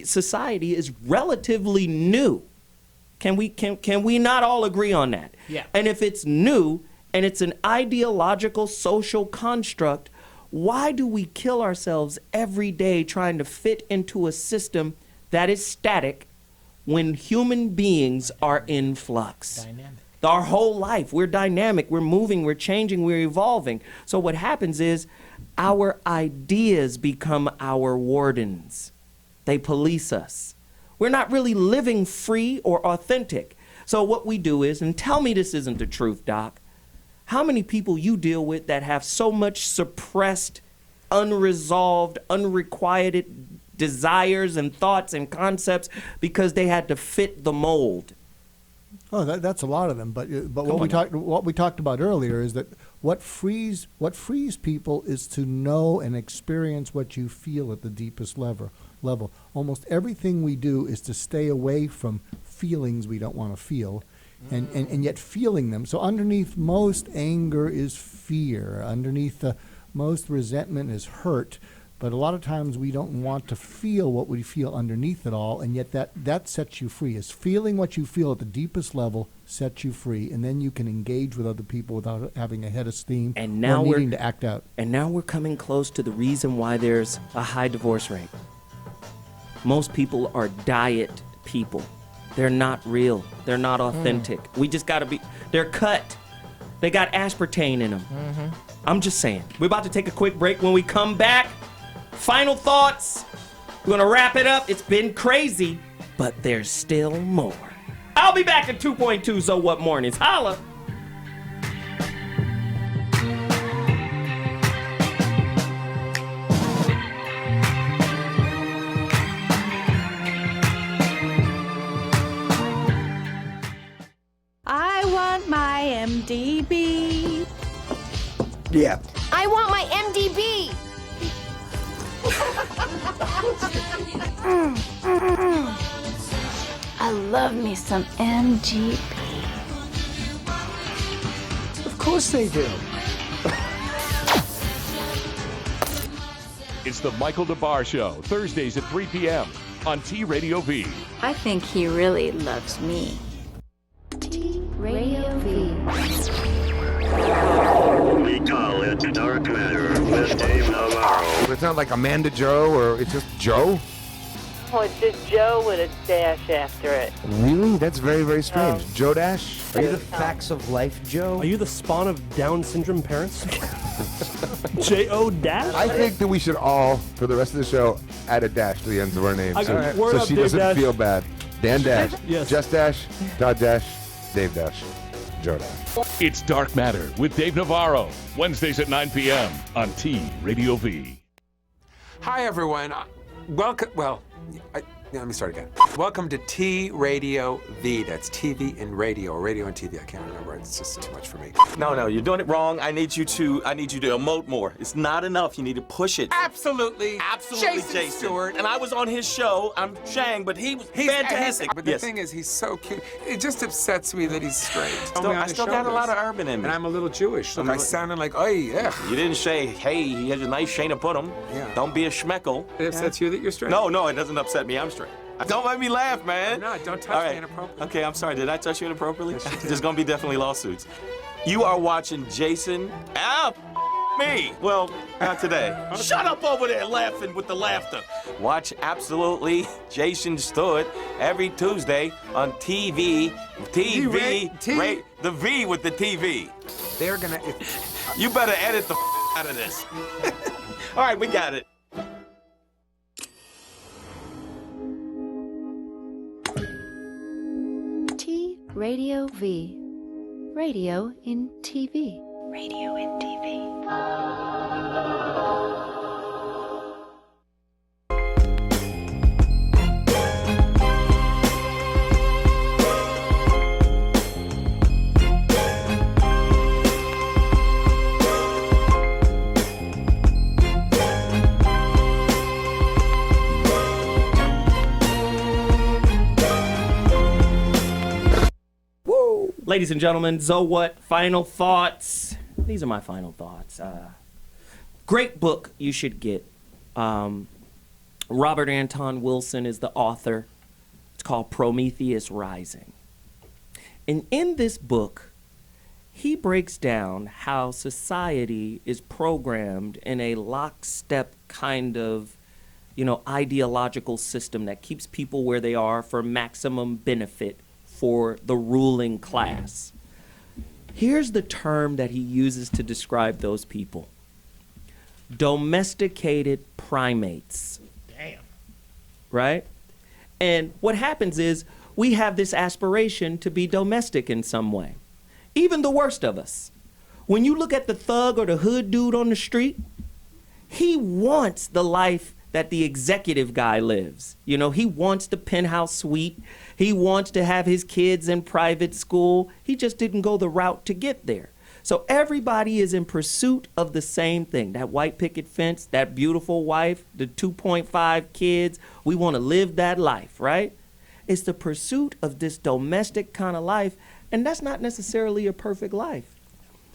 society, is relatively new. Can we not all agree on that? Yeah. And if it's new and it's an ideological social construct, why do we kill ourselves every day trying to fit into a system that is static when human beings are in flux? Dynamic. Our whole life, we're dynamic, we're moving, we're changing, we're evolving. So what happens is our ideas become our wardens. They police us. We're not really living free or authentic. So what we do is, and tell me this isn't the truth, Doc, how many people you deal with that have so much suppressed, unresolved, unrequited desires and thoughts and concepts because they had to fit the mold? Oh, that's a lot of them. But what we talked about earlier is that what frees people is to know and experience what you feel at the deepest level. Almost everything we do is to stay away from feelings we don't want to feel, and yet feeling them. So underneath most anger is fear. Underneath most resentment is hurt. But a lot of times we don't want to feel what we feel underneath it all, and yet that sets you free. Is feeling what you feel at the deepest level sets you free, and then you can engage with other people without having a head of steam and now or needing to act out. And now we're coming close to the reason why there's a high divorce rate. Most people are diet people. They're not real. They're not authentic. We just got to be, they're cut. They got aspartame in them. Mm-hmm. I'm just saying. We're about to take a quick break. When we come back, final thoughts. We're going to wrap it up. It's been crazy. but there's still more. I'll be back at 2.2 So What Mornings. Holla! I want my MDB. Yeah. I want my MDB. I love me some MGB. Of course they do. It's the Michael DeBar Show, Thursdays at 3 p.m. on T-Radio V. I think he really loves me. Radio V. We call it Dark Matter with Dave Navarro. It's not like Amanda Joe, or it's just Joe? Oh, it's just Joe with a dash after it. Really? That's very, very strange. Joe Dash? Are you the facts of life, Joe? Are you the spawn of Down syndrome parents? J.O. Dash? I think that we should all, for the rest of the show, add a dash to the ends of our names. Word up, she Dave doesn't Dash. feel bad. Dan Dash. Yes. Just Dash. Todd Dash. Dave Dash. Joe Dash. It's Dark Matter with Dave Navarro, Wednesdays at 9 p.m. on T-Radio V. Hi, everyone. Welcome. Well, let me start again. Welcome to T-Radio V. That's TV and radio, or radio and TV. I can't remember. It's just too much for me. No, you're doing it wrong. I need you to emote more. It's not enough. You need to push it. Absolutely. Jason Stewart. And I was on his show. I'm Shang, but he's fantastic. But the thing is, he's so cute. It just upsets me that he's straight. I still got a lot of urban in me. And I'm a little Jewish, so I sounded like, oh, yeah. You didn't say, hey, he has a nice Shane to put him. Yeah. Don't be a schmeckle. It upsets you that you're straight? No, it doesn't upset me. I'm straight. Don't make me laugh, man. No, don't touch me inappropriately. Okay, I'm sorry. Did I touch you inappropriately? There's gonna be definitely lawsuits. You are watching Jason. Me. Well, not today. Shut up over there laughing with the laughter. Watch Absolutely Jason Stewart every Tuesday on TV. The V with the TV. They're gonna. You better edit the out of this. All right, we got it. Radio V. Radio in TV. Radio in TV. Ladies and gentlemen, so what? Final thoughts. These are my final thoughts. Great book you should get. Robert Anton Wilson is the author. It's called Prometheus Rising. And in this book, he breaks down how society is programmed in a lockstep kind of, ideological system that keeps people where they are for maximum benefit for the ruling class. Here's the term that he uses to describe those people. Domesticated primates. Damn. Right? And what happens is we have this aspiration to be domestic in some way. Even the worst of us. When you look at the thug or the hood dude on the street, he wants the life that the executive guy lives. He wants the penthouse suite. He wants to have his kids in private school. He just didn't go the route to get there. So everybody is in pursuit of the same thing. That white picket fence, that beautiful wife, the 2.5 kids. We want to live that life, right? It's the pursuit of this domestic kind of life. And that's not necessarily a perfect life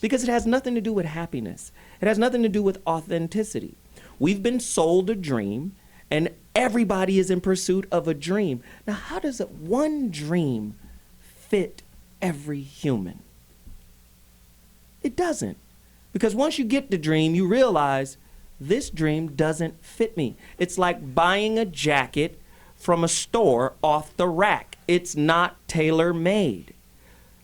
because it has nothing to do with happiness. It has nothing to do with authenticity. We've been sold a dream, and everybody is in pursuit of a dream. Now, how does one dream fit every human? It doesn't. Because once you get the dream, you realize this dream doesn't fit me. It's like buying a jacket from a store off the rack. It's not tailor-made.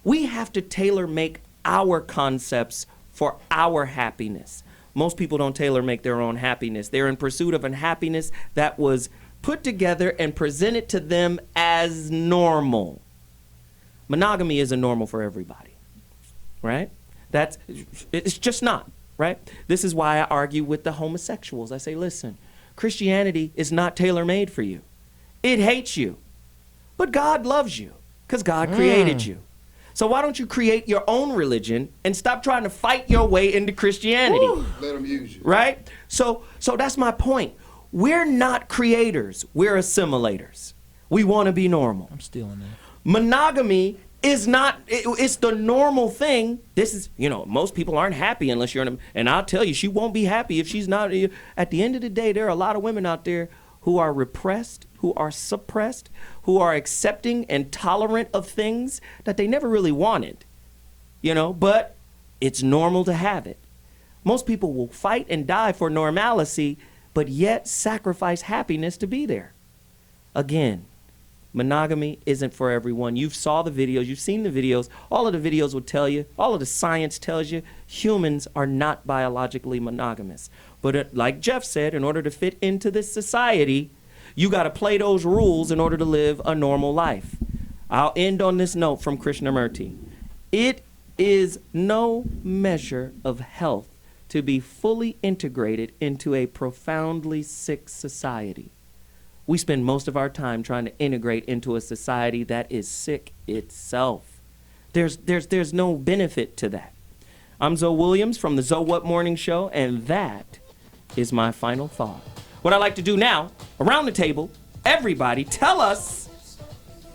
We have to tailor-make our concepts for our happiness. Most people don't tailor-make their own happiness. They're in pursuit of a happiness that was put together and presented to them as normal. Monogamy isn't normal for everybody, right? It's just not, right? This is why I argue with the homosexuals. I say, listen, Christianity is not tailor-made for you. It hates you, but God loves you because God created you. So why don't you create your own religion and stop trying to fight your way into Christianity? Ooh. Let them use you. Right? So that's my point. We're not creators. We're assimilators. We want to be normal. I'm stealing that. Monogamy is not, it's the normal thing. This is, most people aren't happy unless you're in a, and I'll tell you, she won't be happy if she's not. At the end of the day, there are a lot of women out there who are repressed, who are suppressed, who are accepting and tolerant of things that they never really wanted, but it's normal to have it. Most people will fight and die for normalcy, but yet sacrifice happiness to be there. Again, monogamy isn't for everyone. You saw the videos, you've seen the videos. All of the videos will tell you, all of the science tells you, humans are not biologically monogamous. But like Geoff said, in order to fit into this society, you got to play those rules in order to live a normal life. I'll end on this note from Krishnamurti. It is no measure of health to be fully integrated into a profoundly sick society. We spend most of our time trying to integrate into a society that is sick itself. There's no benefit to that. I'm Zoe Williams from the Zoe What Morning Show, and that is my final thought. What I'd like to do now, around the table, everybody tell us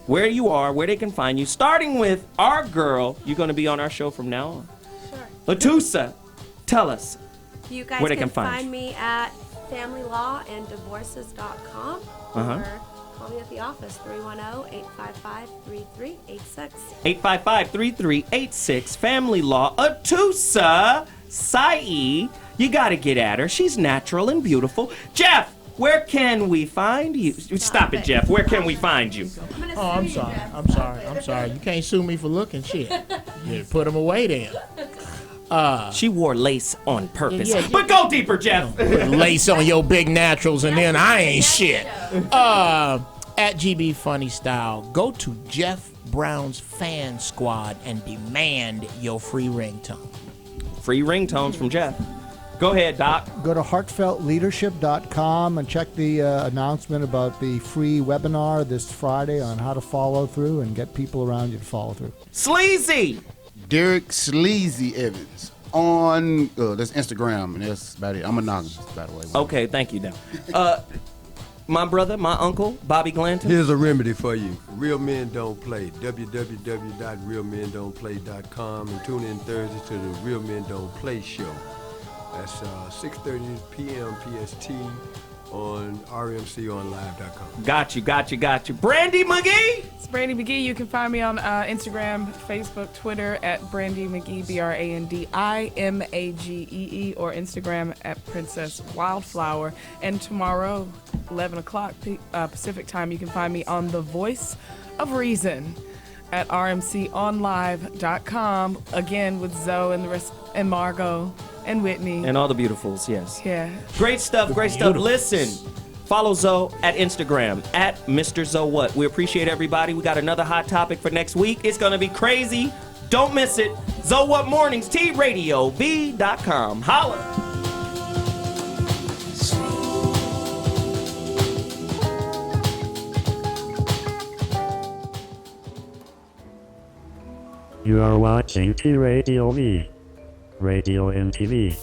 where you are, where they can find you, starting with our girl. You're going to be on our show from now on. Sure. Latusa, tell us you guys where they can find me at familylawanddivorces.com or call me at the office, 310-855-3386. 855-3386, Family Law. Atusa Sae, you got to get at her. She's natural and beautiful. Geoff, where can we find you? Stop it, Geoff. Where can we find you? Oh, I'm sorry. You can't sue me for looking shit. You put them away then. She wore lace on purpose. But go deeper, Geoff. Put lace on your big naturals and then I ain't shit. At GB Funny Style, go to Jeff Brown's Fan Squad and demand your free ringtone. Free ringtones from Geoff. Go ahead, Doc. Go to heartfeltleadership.com and check the announcement about the free webinar this Friday on how to follow through and get people around you to follow through. Sleezy! Deric Sleezy Evans on that's Instagram, and that's about it. I'm anonymous, by the way. Okay, thank you, Dan. My brother, my uncle, Bobby Glanton. Here's a remedy for you. Real Men Don't Play. www.realmendon'tplay.com, and tune in Thursday to the Real Men Don't Play show. That's 6:30 p.m. PST on rmconlive.com. Got you. Brandi Magee! It's Brandi Magee. You can find me on Instagram, Facebook, Twitter at Brandi Magee, BrandiMagee, or Instagram at Princess Wildflower. And tomorrow, 11 o'clock Pacific time, you can find me on The Voice of Reason at rmconlive.com. Again, with Zoe and the rest, and Margot. And Whitney. And all the beautifuls, yes. Yeah. Great stuff. Listen, follow Zoe at Instagram, at Mr. Zoe What. We appreciate everybody. We got another hot topic for next week. It's going to be crazy. Don't miss it. Zoe What Mornings, TRadioV.com. Holla. You are watching T Radio V. Radio and TV.